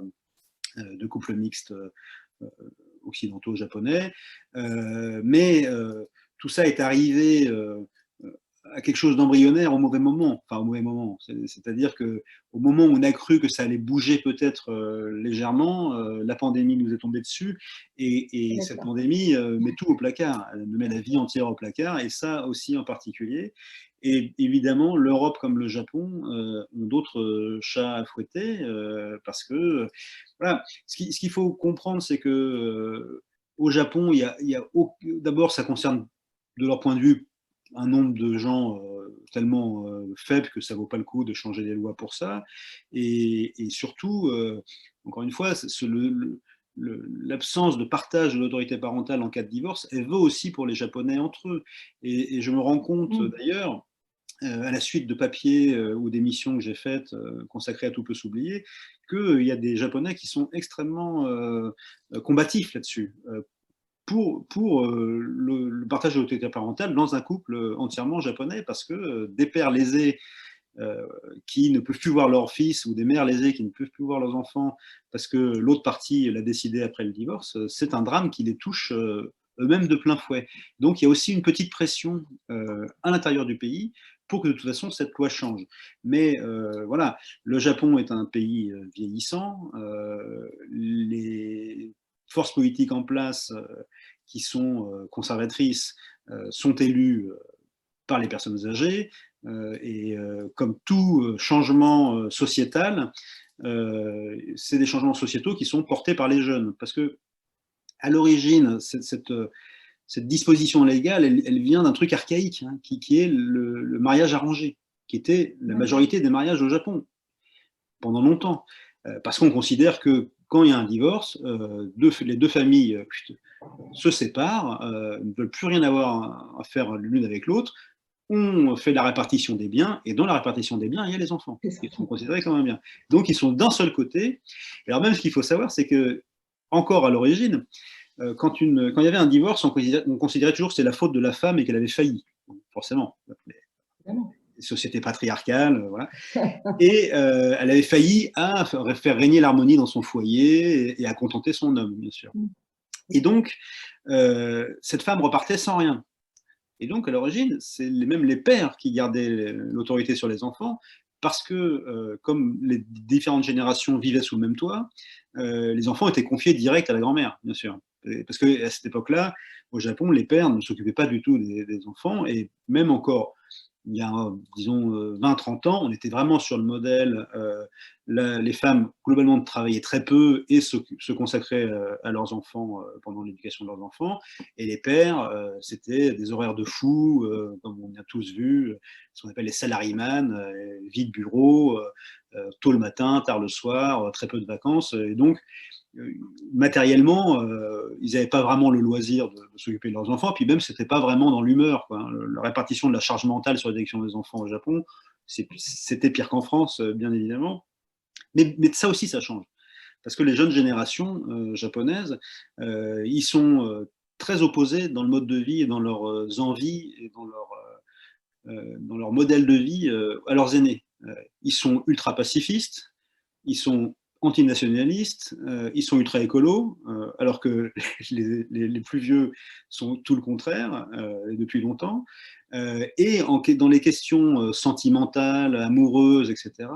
de couples mixtes occidentaux japonais. Mais tout ça est arrivé à quelque chose d'embryonnaire au mauvais moment, enfin au mauvais moment. C'est-à-dire qu'au moment où on a cru que ça allait bouger peut-être légèrement, la pandémie nous est tombée dessus, et cette pandémie met tout au placard, elle met la vie entière au placard, et ça aussi en particulier. Et évidemment, l'Europe comme le Japon ont d'autres chats à fouetter, parce que, voilà, ce qu'il faut comprendre, c'est que au Japon, d'abord, ça concerne, de leur point de vue, un nombre de gens tellement faible que ça ne vaut pas le coup de changer les lois pour ça. Et surtout, encore une fois, l'absence de partage de l'autorité parentale en cas de divorce, elle vaut aussi pour les Japonais entre eux. Et je me rends compte d'ailleurs, à la suite de papiers ou d'émissions que j'ai faites consacrées à Tout peut s'oublier, qu'il y a des Japonais qui sont extrêmement combatifs là-dessus. Pour le partage de l'autorité parentale dans un couple entièrement japonais, parce que des pères lésés qui ne peuvent plus voir leurs fils, ou des mères lésées qui ne peuvent plus voir leurs enfants parce que l'autre partie l'a décidé après le divorce, c'est un drame qui les touche eux-mêmes de plein fouet. Donc il y a aussi une petite pression à l'intérieur du pays pour que de toute façon cette loi change. Mais voilà, le Japon est un pays vieillissant, les forces politiques en place qui sont conservatrices sont élues par les personnes âgées, et comme tout changement sociétal, c'est des changements sociétaux qui sont portés par les jeunes. Parce que à l'origine, cette disposition légale, elle vient d'un truc archaïque, hein, qui est le mariage arrangé, qui était la majorité des mariages au Japon. pendant longtemps, parce qu'on considère que quand il y a un divorce, les deux familles se séparent, ne veulent plus rien avoir à faire l'une avec l'autre, on fait la répartition des biens, et dans la répartition des biens, il y a les enfants, qui sont considérés comme un bien. Donc, ils sont d'un seul côté. Alors même, ce qu'il faut savoir, c'est que, encore à l'origine, quand il y avait un divorce, on considérait toujours que c'était la faute de la femme et qu'elle avait failli, forcément. Les sociétés patriarcales, voilà. Et elle avait failli à faire régner l'harmonie dans son foyer et à contenter son homme, bien sûr. Et donc, cette femme repartait sans rien. Et donc, à l'origine, c'est même les pères qui gardaient l'autorité sur les enfants, parce que, comme les différentes générations vivaient sous le même toit, les enfants étaient confiés direct à la grand-mère, bien sûr. Parce qu'à cette époque-là, au Japon, les pères ne s'occupaient pas du tout des enfants, et même encore il y a, disons, 20-30 ans, on était vraiment sur le modèle, les femmes, globalement, travaillaient très peu et se consacraient à leurs enfants pendant l'éducation de leurs enfants. Et les pères, c'était des horaires de fou, comme on a tous vu, ce qu'on appelle les salaryman, vie de bureau, tôt le matin, tard le soir, très peu de vacances. Et donc, matériellement, ils n'avaient pas vraiment le loisir de s'occuper de leurs enfants, puis même, c'était pas vraiment dans l'humeur, quoi. La répartition de la charge mentale sur l'éducation des enfants au Japon, c'était pire qu'en France, bien évidemment. Mais ça aussi, ça change. Parce que les jeunes générations japonaises, ils sont très opposés dans le mode de vie et dans leurs envies et dans leur modèle de vie à leurs aînés. Ils sont ultra pacifistes, ils sont antinationalistes, ils sont ultra écolos, alors que les plus vieux sont tout le contraire, depuis longtemps. Et dans les questions sentimentales, amoureuses, etc.,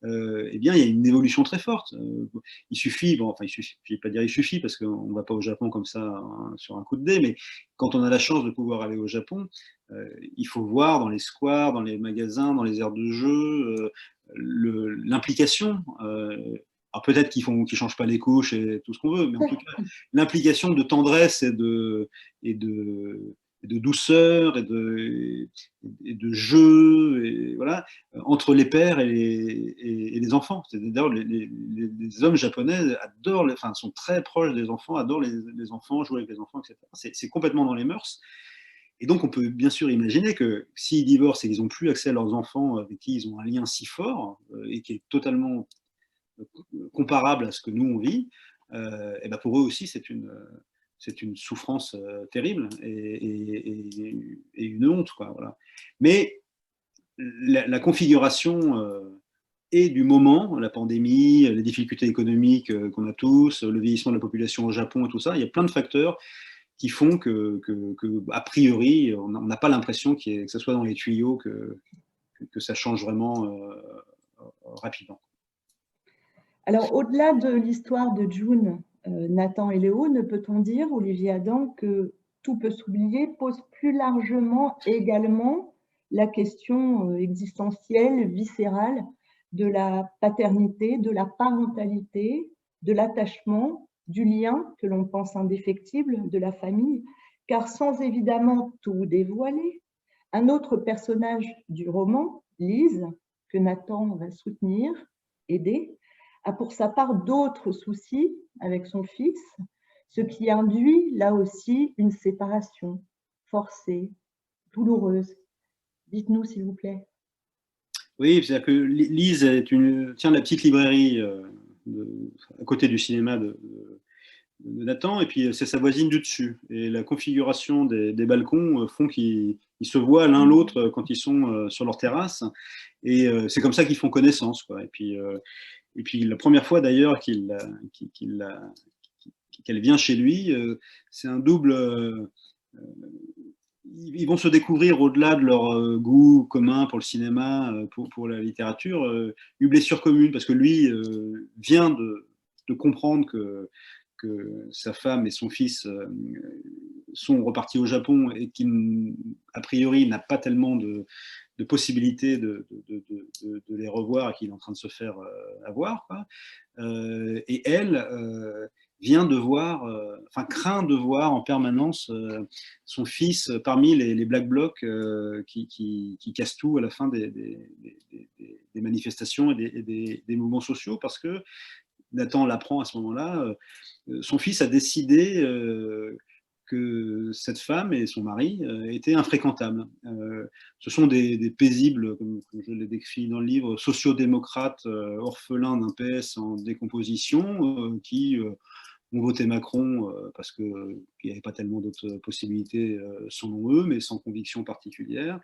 eh bien, il y a une évolution très forte. Il suffit, bon, enfin, je ne vais pas dire il suffit, parce qu'on ne va pas au Japon comme ça, hein, sur un coup de dé, mais quand on a la chance de pouvoir aller au Japon, il faut voir dans les squares, dans les magasins, dans les aires de jeu, l'implication. Alors peut-être qu'ils changent pas les couches et tout ce qu'on veut, mais en tout cas, l'implication de tendresse et de douceur et de jeu, et voilà, entre les pères et les enfants. D'ailleurs, les hommes japonais adorent, enfin, sont très proches des enfants, adorent les enfants, jouer avec les enfants, etc. C'est complètement dans les mœurs. Et donc, on peut bien sûr imaginer que s'ils divorcent et qu'ils n'ont plus accès à leurs enfants avec qui ils ont un lien si fort et qui est totalement comparable à ce que nous on vit, et ben pour eux aussi c'est une souffrance terrible et une honte, quoi, voilà. Mais la configuration et du moment, la pandémie, les difficultés économiques qu'on a tous, le vieillissement de la population au Japon et tout ça, il y a plein de facteurs qui font que a priori, on n'a pas l'impression que ce soit dans les tuyaux que ça change vraiment rapidement. Alors, au-delà de l'histoire de June, Nathan et Léo, ne peut-on dire, Olivier Adam, que Tout peut s'oublier pose plus largement également la question existentielle, viscérale de la paternité, de la parentalité, de l'attachement, du lien que l'on pense indéfectible de la famille, car sans évidemment tout dévoiler, un autre personnage du roman, Lise, que Nathan va soutenir, aider, a pour sa part d'autres soucis avec son fils, ce qui induit là aussi une séparation forcée, douloureuse. Dites-nous, s'il vous plaît. Oui, c'est-à-dire que Lise tient la petite librairie à côté du cinéma de Nathan, et puis c'est sa voisine du dessus. Et la configuration des balcons font qu'ils se voient l'un l'autre quand ils sont sur leur terrasse. Et c'est comme ça qu'ils font connaissance, quoi. Et puis la première fois d'ailleurs qu'elle vient chez lui, c'est un double. Ils vont se découvrir au-delà de leur goût commun pour le cinéma, pour la littérature, une blessure commune, parce que lui vient de comprendre que sa femme et son fils sont repartis au Japon et qu'il, a priori, n'a pas tellement de possibilités de les revoir et qu'il est en train de se faire avoir, quoi. Et elle vient de voir, enfin craint de voir en permanence son fils parmi les Black Blocs qui cassent tout à la fin des des manifestations et des mouvements sociaux, parce que Nathan l'apprend à ce moment-là, son fils a décidé que cette femme et son mari étaient infréquentables. Ce sont des paisibles, comme je l'ai décrit dans le livre, sociodémocrates orphelins d'un PS en décomposition qui ont voté Macron parce qu'il n'y avait pas tellement d'autres possibilités selon eux, mais sans conviction particulière,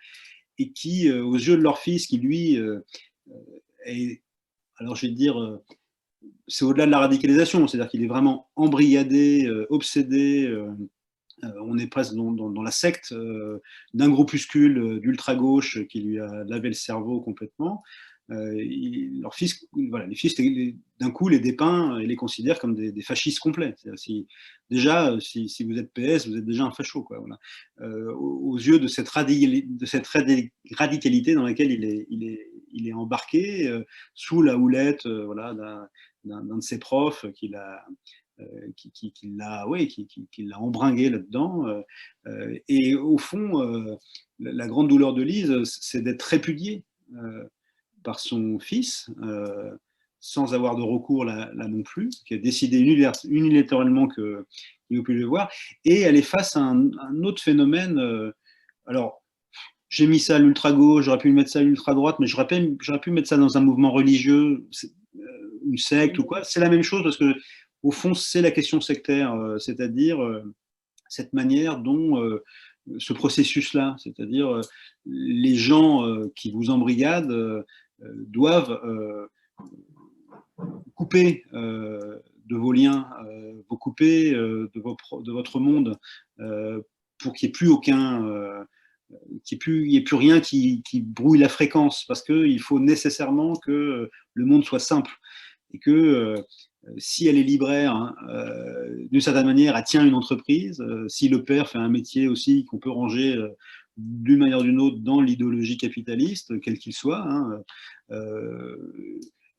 et qui, aux yeux de leur fils, qui lui est, alors je vais dire, c'est au-delà de la radicalisation, c'est-à-dire qu'il est vraiment embrigadé, obsédé, on est presque dans la secte d'un groupuscule d'ultra-gauche qui lui a lavé le cerveau complètement. Leur fils, voilà, les fils, d'un coup, les dépeint et les considèrent comme des fascistes complets. Déjà, si vous êtes PS, vous êtes déjà un facho, quoi, voilà. Aux yeux de cette radicalité dans laquelle il est embarqué, sous la houlette voilà, d'un de ses profs qui l'a l'a embringué là-dedans. Et au fond, la grande douleur de Lise, c'est d'être répudiée par son fils, sans avoir de recours là non plus, qui a décidé unilatéralement qu'il ne pouvait le voir. Et elle est face à un autre phénomène. Alors, j'ai mis ça à l'ultra-gauche, j'aurais pu mettre ça à l'ultra-droite, mais j'aurais pu mettre ça dans un mouvement religieux, une secte ou quoi. C'est la même chose parce que, au fond, c'est la question sectaire, c'est-à-dire cette manière dont ce processus-là, c'est-à-dire les gens qui vous embrigadent doivent couper de vos liens, vous couper de votre monde pour qu'il n'y ait plus aucun qu'il n'y ait plus rien qui brouille la fréquence, parce qu'il faut nécessairement que le monde soit simple, et que si elle est libraire, hein, d'une certaine manière, elle tient une entreprise. Si le père fait un métier aussi qu'on peut ranger d'une manière ou d'une autre dans l'idéologie capitaliste, quel qu'il soit, hein,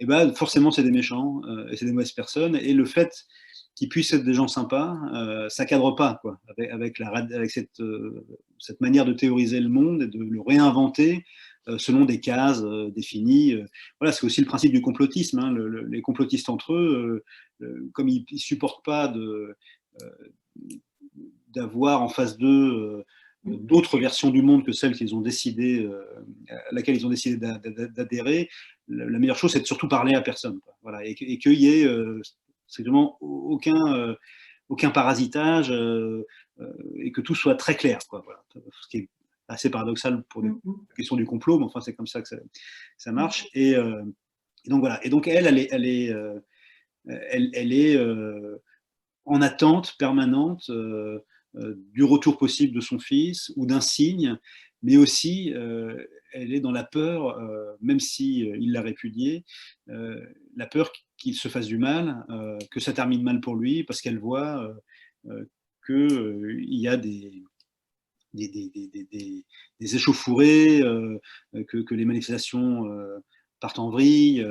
et ben forcément c'est des méchants et c'est des mauvaises personnes. Et le fait qu'ils puissent être des gens sympas, ça cadre pas, quoi, avec cette manière de théoriser le monde et de le réinventer selon des cases définies. Voilà, c'est aussi le principe du complotisme. Hein. Les complotistes entre eux, comme ils ne supportent pas d'avoir en face d'eux d'autres versions du monde que celles qu'ils ont décidé, à laquelle ils ont décidé d'adhérer, la meilleure chose, c'est de surtout parler à personne. Quoi. Voilà, et qu'il y ait strictement aucun parasitage et que tout soit très clair. Quoi, voilà. Ce qui est assez paradoxal pour la question du complot, mais enfin, c'est comme ça que ça marche. Et donc, voilà. Et donc, elle est en attente permanente du retour possible de son fils ou d'un signe, mais aussi elle est dans la peur, même si il l'a répudié, la peur qu'il se fasse du mal, que ça termine mal pour lui, parce qu'elle voit qu'il y a des échauffourées, que les manifestations partent en vrille,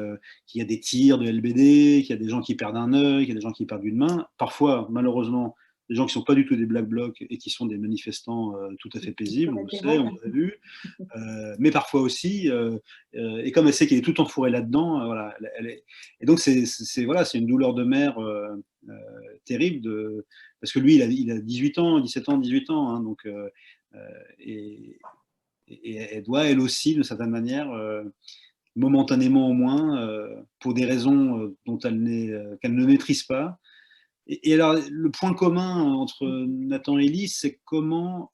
qu'il y a des tirs de LBD, qu'il y a des gens qui perdent un œil, qu'il y a des gens qui perdent une main. Parfois, malheureusement, des gens qui ne sont pas du tout des Black Blocs et qui sont des manifestants tout à fait paisibles, on le sait, on l'a vu. Mais parfois aussi, et comme elle sait qu'elle est tout enfourrée là-dedans, voilà, et donc voilà, c'est une douleur de mère terrible, parce que lui, il a 18 ans, 17 ans, 18 ans, hein, donc, et elle doit, elle aussi, d'une certaine manière, momentanément au moins, pour des raisons dont qu'elle ne maîtrise pas. Et alors, le point commun entre Nathan et Lise, c'est comment,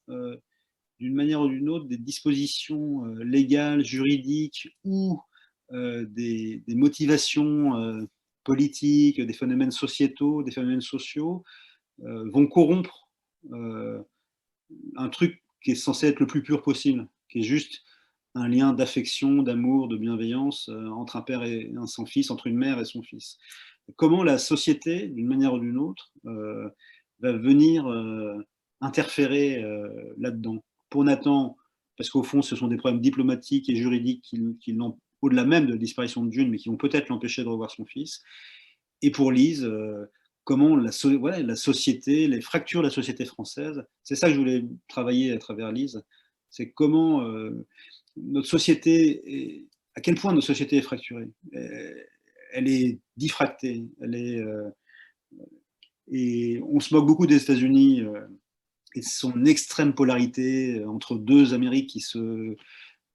d'une manière ou d'une autre, des dispositions légales, juridiques ou des motivations politiques, des phénomènes sociétaux, des phénomènes sociaux, vont corrompre un truc qui est censé être le plus pur possible, qui est juste un lien d'affection, d'amour, de bienveillance entre un père et son fils, entre une mère et son fils. Comment la société, d'une manière ou d'une autre, va venir interférer là-dedans. Pour Nathan, parce qu'au fond, ce sont des problèmes diplomatiques et juridiques qui l'ont, au-delà même de la disparition de June, mais qui vont peut-être l'empêcher de revoir son fils. Et pour Lise, comment la société, les fractures de la société française, c'est ça que je voulais travailler à travers Lise, c'est comment notre société à quel point notre société est fracturée. Elle est diffractée. Et on se moque beaucoup des États-Unis et de son extrême polarité entre deux Amériques qui se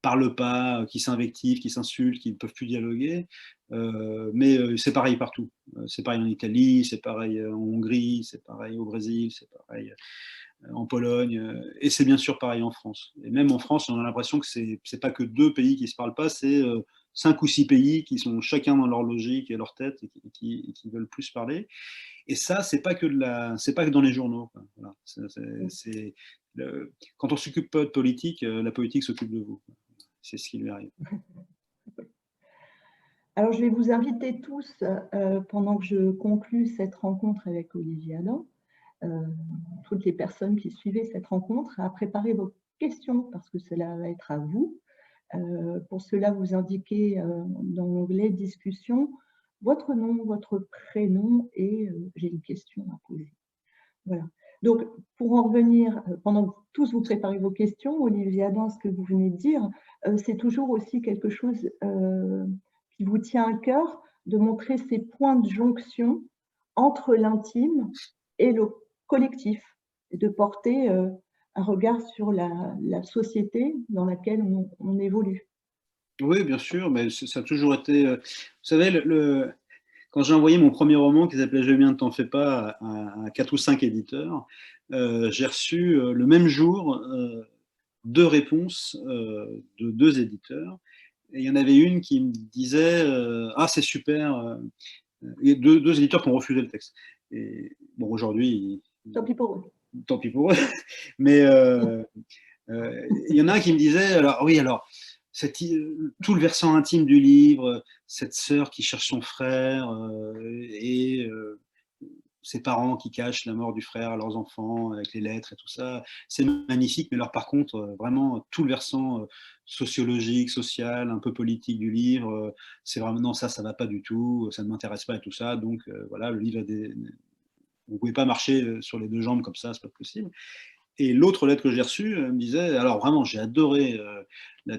parlent pas, qui s'invectivent, qui s'insultent, qui ne peuvent plus dialoguer. Mais c'est pareil partout. C'est pareil en Italie, c'est pareil en Hongrie, c'est pareil au Brésil, c'est pareil en Pologne, et c'est bien sûr pareil en France. Et même en France, on a l'impression que c'est pas que deux pays qui se parlent pas, c'est 5 ou 6 pays qui sont chacun dans leur logique et leur tête et qui veulent plus parler. Et ça, c'est pas que dans les journaux, quoi. Voilà. Quand on s'occupe pas de politique, la politique s'occupe de vous. C'est ce qui lui arrive. Alors, je vais vous inviter tous, pendant que je conclue cette rencontre avec Olivier Adam, toutes les personnes qui suivaient cette rencontre, à préparer vos questions, parce que cela va être à vous. Pour cela, vous indiquez dans l'onglet discussion votre nom, votre prénom et j'ai une question à poser. Voilà. Donc, pour en revenir, pendant que tous vous préparez vos questions, Olivier Adam, ce que vous venez de dire, c'est toujours aussi quelque chose qui vous tient à cœur, de montrer ces points de jonction entre l'intime et le collectif, et de porter un regard sur la société dans laquelle on évolue. Oui, bien sûr, mais ça a toujours été. Vous savez, quand j'ai envoyé mon premier roman qui s'appelait Je viens, ne t'en fais pas à 4 ou 5 éditeurs, j'ai reçu le même jour 2 réponses de 2 éditeurs. Et il y en avait une qui me disait ah, c'est super. Il y a deux éditeurs qui ont refusé le texte. Et bon, aujourd'hui, Tant pis pour eux. Tant pis pour eux. Mais il y en a un qui me disait alors, oui, alors, tout le versant intime du livre, cette sœur qui cherche son frère et ses parents qui cachent la mort du frère à leurs enfants avec les lettres et tout ça, c'est magnifique. Mais alors, par contre, vraiment, tout le versant sociologique, social, un peu politique du livre, c'est vraiment non, ça va pas du tout, ça ne m'intéresse pas et tout ça. Donc voilà, le livre vous ne pouvez pas marcher sur les 2 jambes comme ça, c'est pas possible. Et l'autre lettre que j'ai reçue me disait, alors vraiment, j'ai adoré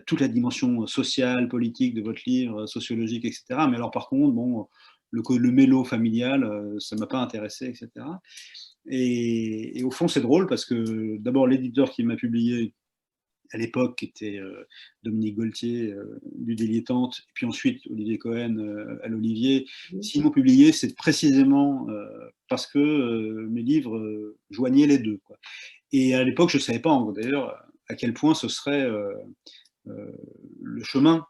toute la dimension sociale, politique de votre livre, sociologique, etc. Mais alors par contre, bon, le mélo familial, ça ne m'a pas intéressé, etc. Et au fond, c'est drôle parce que d'abord, l'éditeur qui m'a publié à l'époque, qui était Dominique Gaultier du Dilettante, et puis ensuite Olivier Cohen à l'Olivier, s'ils m'ont publié, c'est précisément parce que mes livres joignaient les deux, quoi. Et à l'époque, je ne savais pas d'ailleurs à quel point ce serait le chemin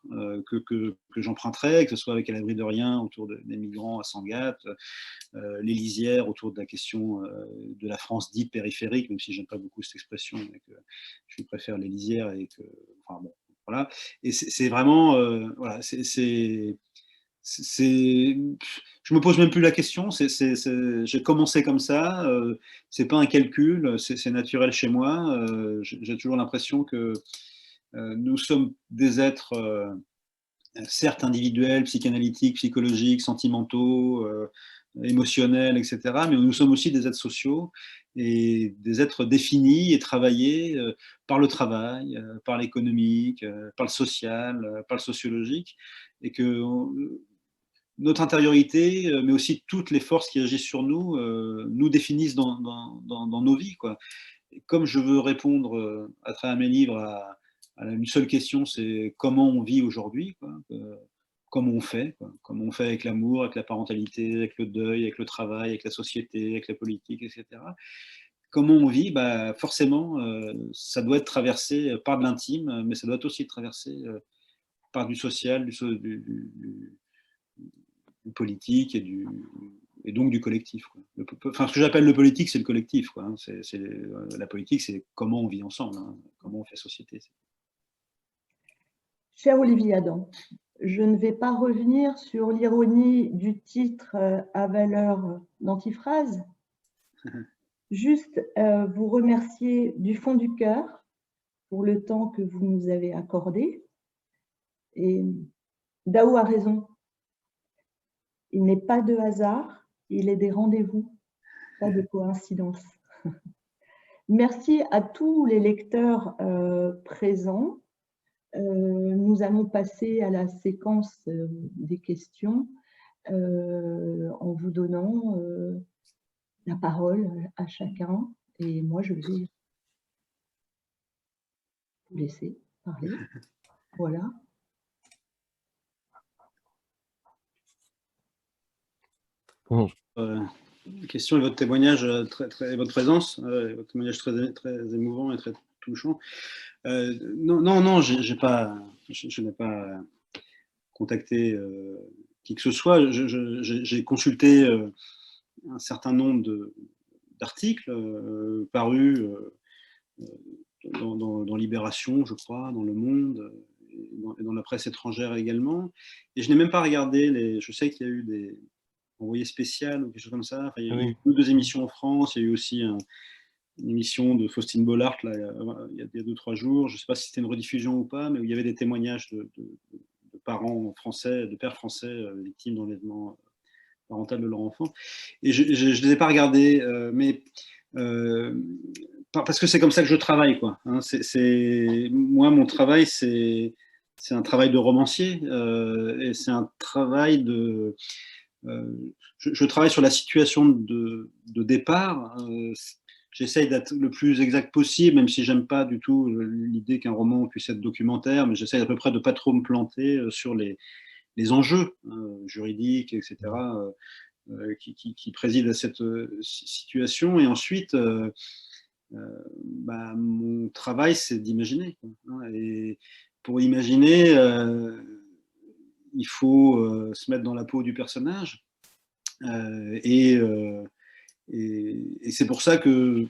que j'emprunterais, que ce soit avec À l'abri de rien autour des migrants à Sangatte, les lisières autour de la question de la France dite périphérique, même si j'aime pas beaucoup cette expression, mais que je préfère les lisières et que, enfin bon, voilà. Et c'est vraiment, voilà, je me pose même plus la question. J'ai commencé comme ça. C'est pas un calcul. C'est naturel chez moi. J'ai toujours l'impression que nous sommes des êtres, certes individuels, psychanalytiques, psychologiques, sentimentaux, émotionnels, etc. Mais nous sommes aussi des êtres sociaux et des êtres définis et travaillés par le travail, par l'économique, par le social, par le sociologique, et que notre intériorité, mais aussi toutes les forces qui agissent sur nous, nous définissent dans nos vies, quoi. Et comme je veux répondre à travers mes livres à une seule question, c'est comment on vit aujourd'hui, quoi, comment on fait, quoi, comment on fait avec l'amour, avec la parentalité, avec le deuil, avec le travail, avec la société, avec la politique, etc. Comment on vit, bah, forcément, ça doit être traversé par de l'intime, mais ça doit aussi être traversé par du social, du politique et donc du collectif, quoi. Enfin, ce que j'appelle le politique, c'est le collectif, quoi, hein. La politique, c'est comment on vit ensemble, hein, comment on fait société. Cher Olivier Adam, je ne vais pas revenir sur l'ironie du titre à valeur d'antiphrase, juste vous remercier du fond du cœur pour le temps que vous nous avez accordé. Et Dao a raison, il n'est pas de hasard, il est des rendez-vous, pas de coïncidence. Merci à tous les lecteurs présents. Nous allons passer à la séquence des questions en vous donnant la parole à chacun. Et moi, je vais vous laisser parler. Voilà. Question et votre témoignage, votre présence, votre témoignage très émouvant et très touchant. Non, je n'ai pas contacté qui que ce soit. J'ai consulté un certain nombre d'articles parus dans Libération, je crois, dans Le Monde, et dans la presse étrangère également. Et je n'ai même pas regardé je sais qu'il y a eu des envoyé spécial ou quelque chose comme ça. Enfin, il y a eu 2 émissions en France. Il y a eu aussi une émission de Faustine Bollard là, il y a 2-3 jours. Je ne sais pas si c'était une rediffusion ou pas, mais où il y avait des témoignages de parents français, de pères français victimes d'enlèvement parental de leur enfant. Et je ne les ai pas regardés, mais parce que c'est comme ça que je travaille, quoi. Hein. Moi, mon travail, c'est un travail de romancier, et c'est un travail de je travaille sur la situation de départ. J'essaye d'être le plus exact possible, même si j'aime pas du tout l'idée qu'un roman puisse être documentaire, mais j'essaye à peu près de pas trop me planter sur les enjeux juridiques, etc., qui président à cette situation. Et ensuite, mon travail, c'est d'imaginer. Et pour imaginer, il faut se mettre dans la peau du personnage. Et c'est pour ça que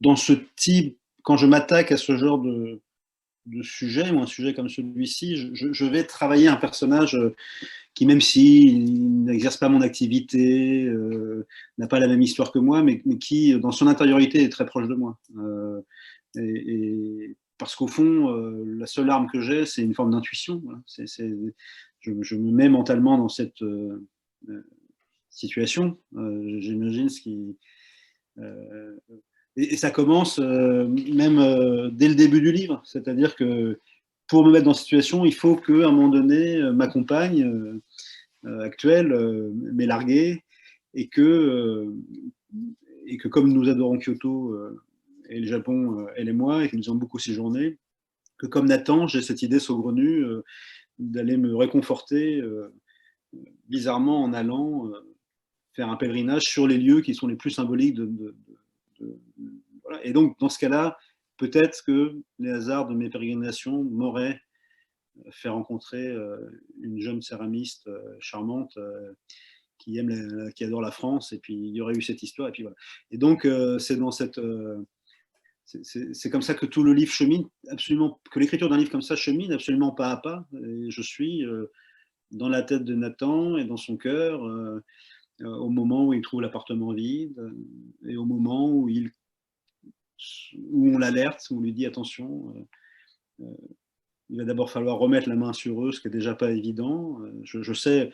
dans ce type, quand je m'attaque à ce genre de sujet, ou un sujet comme celui-ci, je vais travailler un personnage qui, même s'il n'exerce pas mon activité, n'a pas la même histoire que moi, mais qui, dans son intériorité, est très proche de moi. Et parce qu'au fond, la seule arme que j'ai, c'est une forme d'intuition. Voilà. Je me mets mentalement dans cette situation. J'imagine ce qui... et ça commence même dès le début du livre. C'est-à-dire que pour me mettre dans cette situation, il faut qu'à un moment donné, ma compagne actuelle m'ait largué, et que comme nous adorons Kyoto et le Japon, elle et moi, et que nous avons beaucoup séjourné, que comme Nathan, j'ai cette idée saugrenue d'aller me réconforter bizarrement en allant faire un pèlerinage sur les lieux qui sont les plus symboliques voilà. Et donc, dans ce cas-là, peut-être que les hasards de mes pérégrinations m'auraient fait rencontrer une jeune céramiste charmante qui adore la France, et puis il y aurait eu cette histoire, et puis voilà. Et donc, c'est dans cette... c'est comme ça que tout le livre chemine, absolument, que l'écriture d'un livre comme ça chemine absolument pas à pas. Et je suis dans la tête de Nathan et dans son cœur au moment où il trouve l'appartement vide, et au moment où on l'alerte, où on lui dit attention, il va d'abord falloir remettre la main sur eux, ce qui n'est déjà pas évident. Je sais,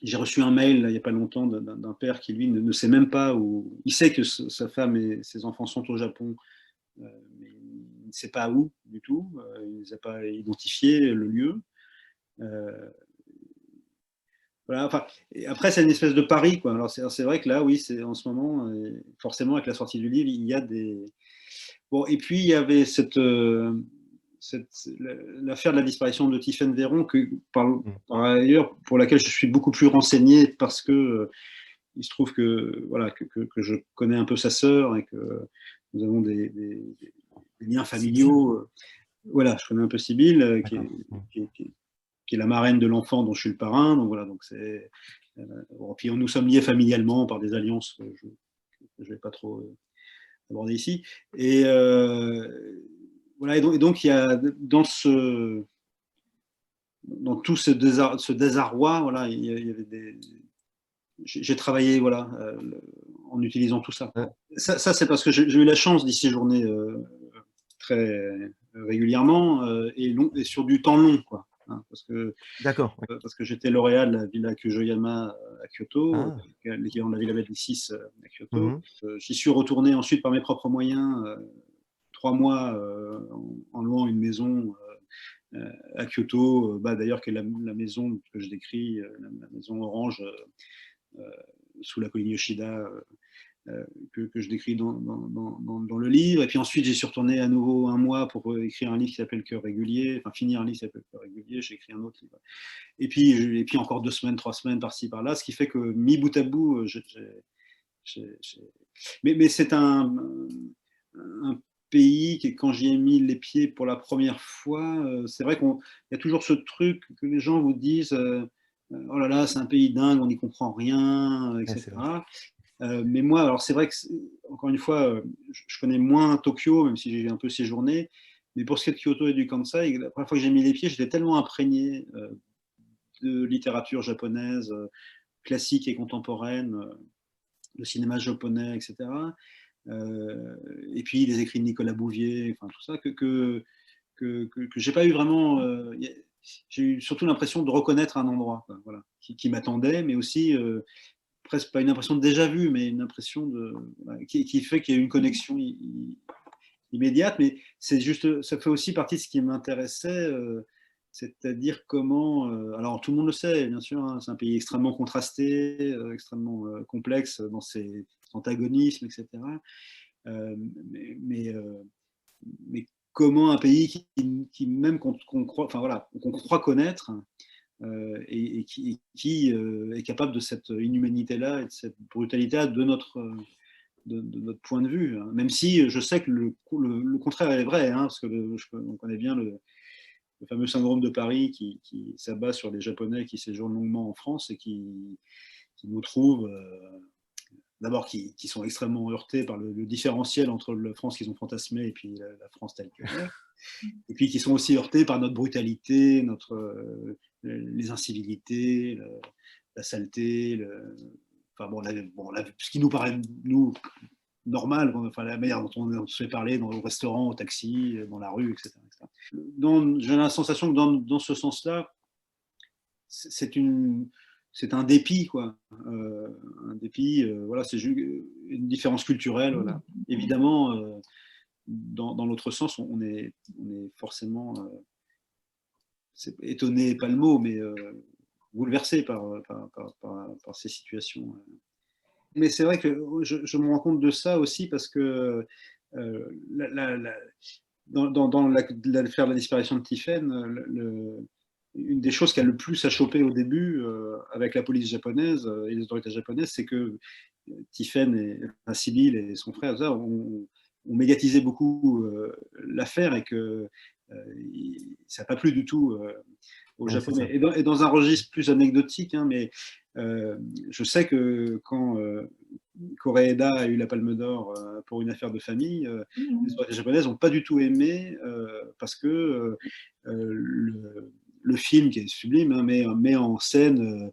j'ai reçu un mail là, il n'y a pas longtemps d'un père qui, lui, ne sait même pas où. Il sait que sa femme et ses enfants sont au Japon, mais il ne sait pas où du tout. Il ne les a pas identifié le lieu. Voilà, enfin, et après, c'est une espèce de pari, quoi. Alors, c'est vrai que là, oui, c'est en ce moment, forcément, avec la sortie du livre, il y a des. Bon, et puis, il y avait l'affaire de la disparition de Tiphaine Véron, par ailleurs, pour laquelle je suis beaucoup plus renseigné, parce que il se trouve que, voilà, que je connais un peu sa sœur, et que nous avons des liens familiaux. Voilà, je connais un peu Sybille, qui est la marraine de l'enfant dont je suis le parrain. Donc voilà, donc c'est. Puis nous sommes liés familialement par des alliances que je ne vais pas trop aborder ici. Et voilà, et donc il y a dans tout ce désarroi, voilà, il y avait j'ai travaillé, voilà, en utilisant tout ça. Ça c'est parce que j'ai eu la chance d'y séjourner très régulièrement et sur du temps long, quoi. Hein, parce que j'étais lauréat de la Villa Kujoyama à Kyoto, l'équivalent de la Villa Médicis à Kyoto. J'y suis retourné ensuite par mes propres moyens 3 mois en louant une maison à Kyoto, d'ailleurs, qui est la maison que je décris, la maison orange sous la colline Yoshida, que je décris dans le livre. Et puis ensuite, j'y suis retourné à nouveau 1 mois pour écrire un livre qui s'appelle Cœur régulier, enfin finir un livre qui s'appelle Cœur régulier, j'ai écrit un autre livre. Et puis encore 2 semaines, 3 semaines par-ci, par-là, ce qui fait que, mis bout à bout, mais c'est un pays qui, quand j'y ai mis les pieds pour la première fois, c'est vrai qu'il y a toujours ce truc que les gens vous disent oh là là, c'est un pays dingue, on n'y comprend rien, etc. Mais moi, alors c'est vrai que, encore une fois, je connais moins Tokyo, même si j'ai un peu séjourné, mais pour ce qui est de Kyoto et du Kansai, la première fois que j'ai mis les pieds, j'étais tellement imprégné de littérature japonaise, classique et contemporaine, de cinéma japonais, etc. Et puis les écrits de Nicolas Bouvier, enfin tout ça, que j'ai pas eu vraiment. J'ai eu surtout l'impression de reconnaître un endroit, quoi, voilà, qui m'attendait, mais aussi presque pas une impression de déjà vu, mais une impression qui fait qu'il y a une connexion immédiate. Mais c'est juste, ça fait aussi partie de ce qui m'intéressait, c'est-à-dire comment. Alors tout le monde le sait, bien sûr, hein, c'est un pays extrêmement contrasté, extrêmement complexe dans ses antagonismes, etc. Mais comment un pays qui même qu'on croit, enfin voilà, qu'on croit connaître, et qui est capable de cette inhumanité-là et de cette brutalité-là de notre point de vue, hein. Même si je sais que le contraire est vrai, hein, parce que on connaît bien le fameux syndrome de Paris qui s'abat sur les Japonais qui séjournent longuement en France et qui nous trouvent, d'abord, qui sont extrêmement heurtés par le différentiel entre la France qu'ils ont fantasmée et puis la France telle qu'elle est, et puis qui sont aussi heurtés par notre brutalité, les incivilités, la saleté, enfin ce qui nous paraît, nous, normal, enfin, la manière dont on se fait parler au restaurant, au taxi, dans la rue, etc. J'ai la sensation que dans ce sens-là, c'est un dépit, quoi. Un dépit, voilà, c'est une différence culturelle, voilà. Évidemment, dans l'autre sens, on est forcément étonné, pas le mot, mais bouleversé par ces situations. Mais c'est vrai que je me rends compte de ça aussi parce que dans l'affaire de la disparition de Tiphaine, une des choses qui a le plus à choper au début avec la police japonaise et les autorités japonaises, c'est que Tiphaine, Sibyl et son frère ont médiatisé beaucoup l'affaire et que ça n'a pas plu du tout aux Japonais. Et dans un registre plus anecdotique, hein, mais je sais que quand Koreeda a eu la Palme d'Or pour une affaire de famille, les autorités japonaises n'ont pas du tout aimé parce que le film, qui est sublime, hein, met en scène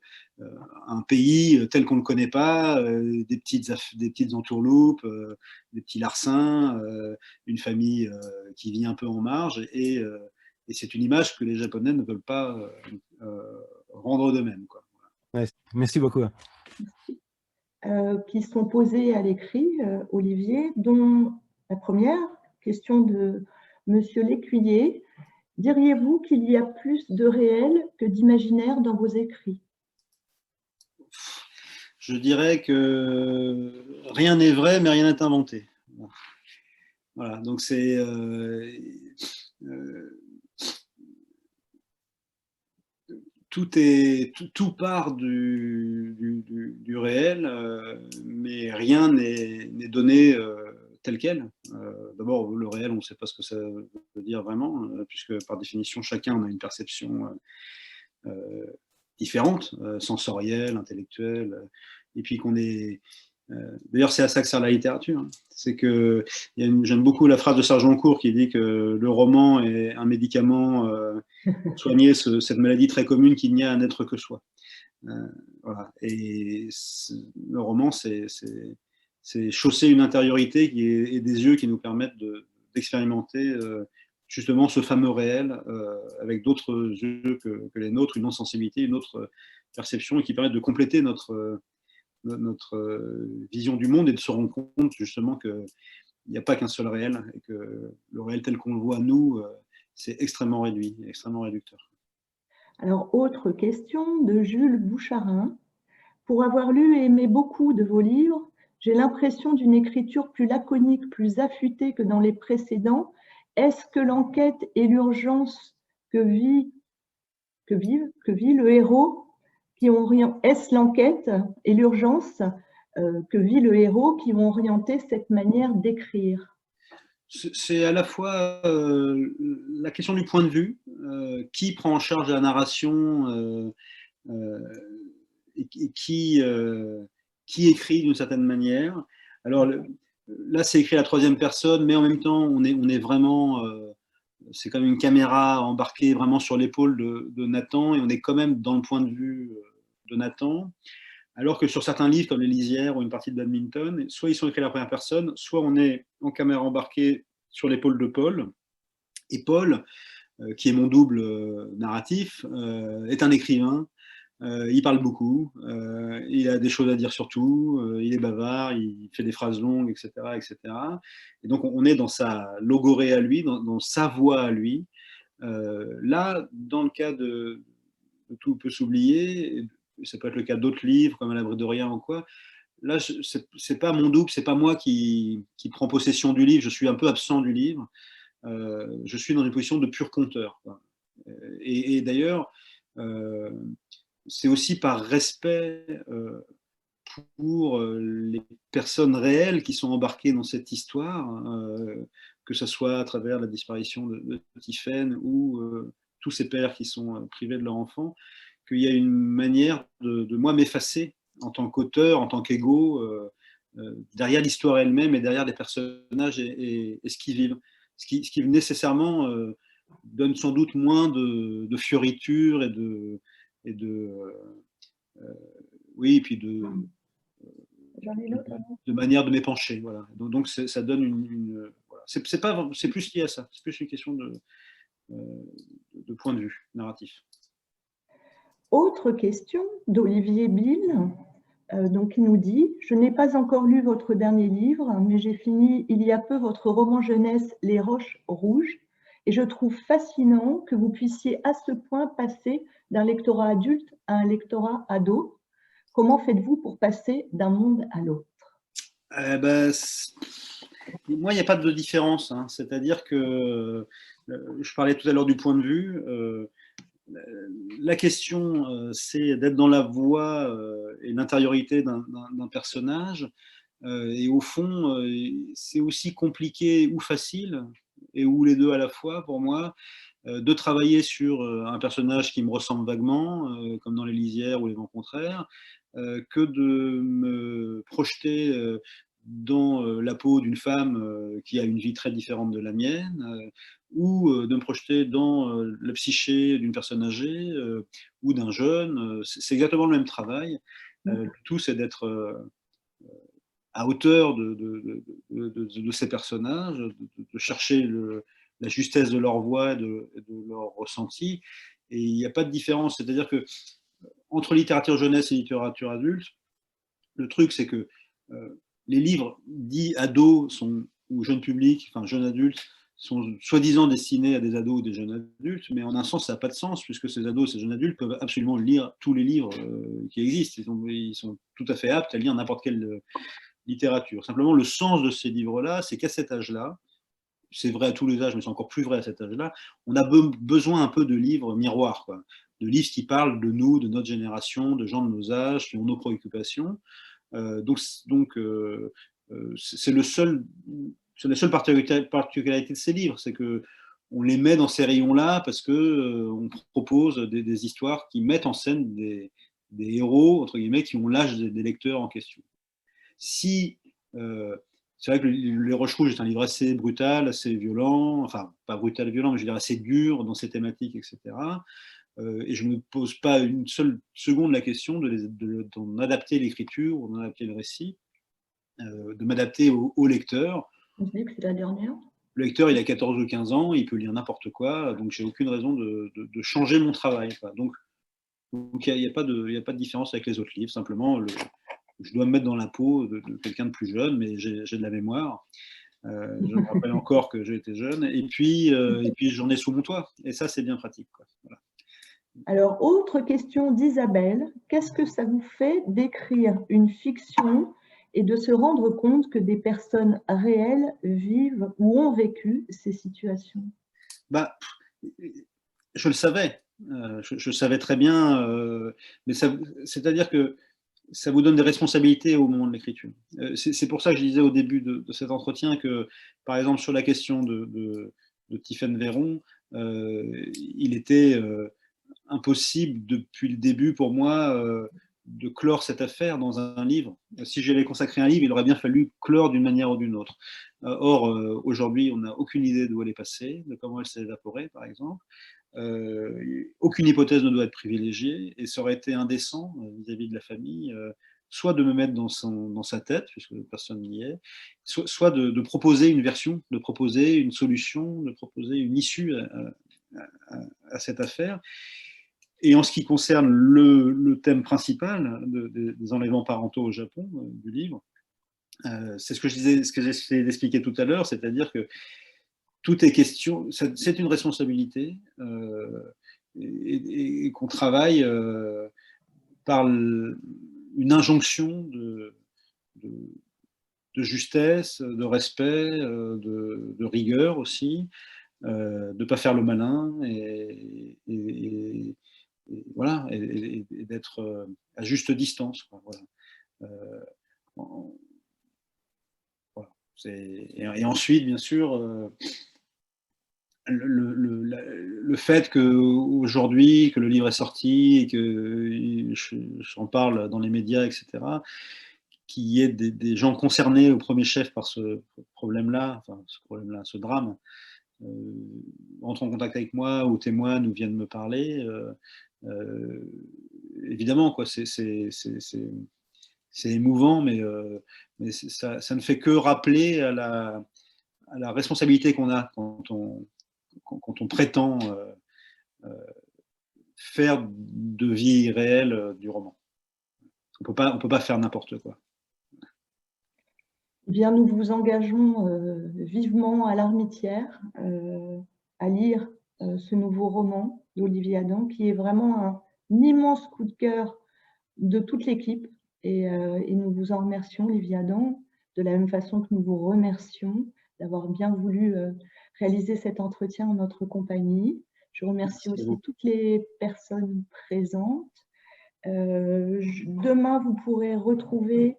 un pays tel qu'on ne le connaît pas, des petites entourloupes, des petits larcins, une famille qui vit un peu en marge, et c'est une image que les Japonais ne veulent pas rendre d'eux-mêmes, quoi. Ouais, merci beaucoup. Qui sont posées à l'écrit, Olivier, dont la première question de Monsieur Lécuyer. Diriez-vous qu'il y a plus de réel que d'imaginaire dans vos écrits? Je dirais que rien n'est vrai, mais rien n'est inventé. Voilà, donc c'est tout part du réel, mais rien n'est donné tel quel. D'abord, le réel, on ne sait pas ce que ça veut dire vraiment, puisque par définition, chacun a une perception différente, sensorielle, intellectuelle, et puis qu'on est... D'ailleurs, c'est à ça que sert la littérature, hein. C'est que j'aime beaucoup la phrase de Sargencourt qui dit que le roman est un médicament pour soigner cette maladie très commune qu'il n'y a à n'être que soi. Voilà. Et le roman, c'est chausser une intériorité et des yeux qui nous permettent d'expérimenter justement ce fameux réel avec d'autres yeux que les nôtres, une autre sensibilité, une autre perception, et qui permettent de compléter notre vision du monde et de se rendre compte justement que n'y a pas qu'un seul réel, et que le réel tel qu'on le voit nous, c'est extrêmement réduit, extrêmement réducteur. Alors, autre question de Jules Boucharin. Pour avoir lu et aimé beaucoup de vos livres, j'ai l'impression d'une écriture plus laconique, plus affûtée que dans les précédents. Est-ce que l'enquête et l'urgence que vit le héros est-ce l'enquête et l'urgence que vit le héros qui ont orienté cette manière d'écrire? C'est à la fois la question du point de vue, qui prend en charge la narration et qui écrit d'une certaine manière. Alors là, c'est écrit à la troisième personne, mais en même temps, on est vraiment, c'est comme une caméra embarquée vraiment sur l'épaule de Nathan, et on est quand même dans le point de vue de Nathan. Alors que sur certains livres, comme Les Lisières ou une partie de Badminton, soit ils sont écrits à la première personne, soit on est en caméra embarquée sur l'épaule de Paul. Et Paul, qui est mon double narratif, est un écrivain. Il parle beaucoup, il a des choses à dire sur tout, il est bavard, il fait des phrases longues, etc. etc. Et donc on est dans sa logorée à lui, dans sa voix à lui. Là, dans le cas de Tout peut s'oublier, ça peut être le cas d'autres livres comme À l'abri de rien ou quoi, là, c'est pas mon double, c'est pas moi qui prend possession du livre, je suis un peu absent du livre, je suis dans une position de pur conteur, quoi. Et d'ailleurs, euh, c'est aussi par respect pour les personnes réelles qui sont embarquées dans cette histoire, que ce soit à travers la disparition de Tiphaine ou tous ces pères qui sont privés de leur enfant, qu'il y a une manière de moi m'effacer en tant qu'auteur, en tant qu'égo, derrière l'histoire elle-même et derrière les personnages et ce qu'ils vivent. Ce qui nécessairement donne sans doute moins de fioritures et de oui, et puis de manière de m'épancher. Voilà. Donc ça donne voilà. C'est plus lié à ça. C'est plus une question de point de vue narratif. Autre question d'Olivier Bill. Donc, il nous dit « Je n'ai pas encore lu votre dernier livre, mais j'ai fini il y a peu votre roman jeunesse « Les Roches Rouges » et je trouve fascinant que vous puissiez à ce point passer d'un lectorat adulte à un lectorat ado. Comment faites-vous pour passer d'un monde à l'autre? Moi, il n'y a pas de différence. Hein. C'est-à-dire que je parlais tout à l'heure du point de vue. La question, c'est d'être dans la voix et l'intériorité d'un personnage. Et au fond, c'est aussi compliqué ou facile, et ou les deux à la fois pour moi, de travailler sur un personnage qui me ressemble vaguement, comme dans Les Lisières ou Les Vents contraires, que de me projeter dans la peau d'une femme qui a une vie très différente de la mienne, ou de me projeter dans la psyché d'une personne âgée ou d'un jeune. C'est exactement le même travail. Le tout, c'est d'être à hauteur de ces personnages, de chercher la justesse de leur voix et de leur ressenti. Et il n'y a pas de différence. C'est-à-dire que entre littérature jeunesse et littérature adulte, le truc, c'est que les livres dits ados ou jeunes publics, enfin jeunes adultes, sont soi-disant destinés à des ados ou des jeunes adultes, mais en un sens, ça n'a pas de sens, puisque ces ados, ces jeunes adultes peuvent absolument lire tous les livres qui existent. Ils sont tout à fait aptes à lire n'importe quelle littérature. Simplement, le sens de ces livres-là, c'est qu'à cet âge-là, c'est vrai à tous les âges, mais c'est encore plus vrai à cet âge-là, on a besoin un peu de livres miroirs, quoi. De livres qui parlent de nous, de notre génération, de gens de nos âges, qui ont nos préoccupations. C'est la seule particularité de ces livres, c'est que on les met dans ces rayons-là parce que on propose des histoires qui mettent en scène des héros, entre guillemets, qui ont l'âge des lecteurs en question. Si c'est vrai que Les Roches Rouges est un livre assez brutal, assez violent, enfin pas brutal et violent, mais je veux dire assez dur dans ses thématiques, etc. Et je ne me pose pas une seule seconde la question d'en adapter l'écriture, d'en adapter le récit, de m'adapter au lecteur. On dit que c'est la dernière. Le lecteur, il a 14 ou 15 ans, il peut lire n'importe quoi, donc j'ai aucune raison de changer mon travail, quoi. Donc il n'y a pas de différence avec les autres livres, simplement je dois me mettre dans la peau de quelqu'un de plus jeune, mais j'ai de la mémoire. Je me rappelle encore que j'étais jeune. Et puis j'en ai sous mon toit. Et ça, c'est bien pratique, quoi. Voilà. Alors, autre question d'Isabelle. Qu'est-ce que ça vous fait d'écrire une fiction et de se rendre compte que des personnes réelles vivent ou ont vécu ces situations? Bah, je le savais. Je savais très bien. Mais c'est-à-dire que ça vous donne des responsabilités au moment de l'écriture. C'est pour ça que je disais au début de cet entretien que, par exemple, sur la question de Tiphaine Véron, il était impossible depuis le début pour moi de clore cette affaire dans un livre. Si j'allais consacrer un livre, il aurait bien fallu clore d'une manière ou d'une autre. Or, aujourd'hui, on n'a aucune idée d'où elle est passée, de comment elle s'est évaporée, par exemple. Aucune hypothèse ne doit être privilégiée, et ça aurait été indécent vis-à-vis de la famille, soit de me mettre dans sa tête, puisque personne n'y est, soit de proposer une version, de proposer une solution, de proposer une issue à cette affaire. Et en ce qui concerne le thème principal des enlèvements parentaux au Japon, du livre, c'est ce que j'ai essayé d'expliquer tout à l'heure, c'est-à-dire que tout est question, c'est une responsabilité, et qu'on travaille par une injonction de justesse, de respect, de rigueur aussi, de ne pas faire le malin, et voilà, et d'être à juste distance, quoi, voilà. Voilà. Et ensuite, bien sûr, le fait qu'aujourd'hui, que le livre est sorti et que j'en parle dans les médias, etc., qu'il y ait des gens concernés au premier chef par ce problème-là, enfin ce drame, entrent en contact avec moi ou témoignent ou viennent me parler, évidemment, quoi, c'est émouvant, mais ça ne fait que rappeler à la responsabilité qu'on a quand on prétend faire de vie réelle du roman. On peut pas faire n'importe quoi. Eh bien, nous vous engageons vivement à l'Armitière à lire ce nouveau roman d'Olivier Adam, qui est vraiment un immense coup de cœur de toute l'équipe. Et nous vous en remercions, Olivier Adam, de la même façon que nous vous remercions d'avoir bien voulu réaliser cet entretien en notre compagnie. Je remercie aussi toutes les personnes présentes. Demain, vous pourrez retrouver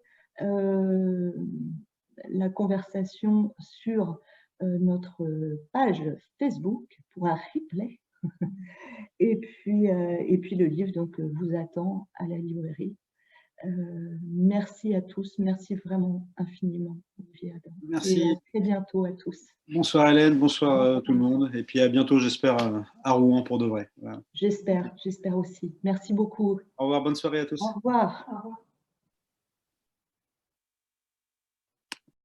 la conversation sur notre page Facebook pour un replay. Et puis le livre donc, vous attend à la librairie. Merci à tous, merci vraiment infiniment, Olivier Adam. Merci. Et à très bientôt à tous. Bonsoir Hélène, bonsoir tout le monde. Et puis à bientôt, j'espère, à Rouen pour de vrai. Voilà. J'espère aussi. Merci beaucoup. Au revoir, bonne soirée à tous. Au revoir. Au revoir.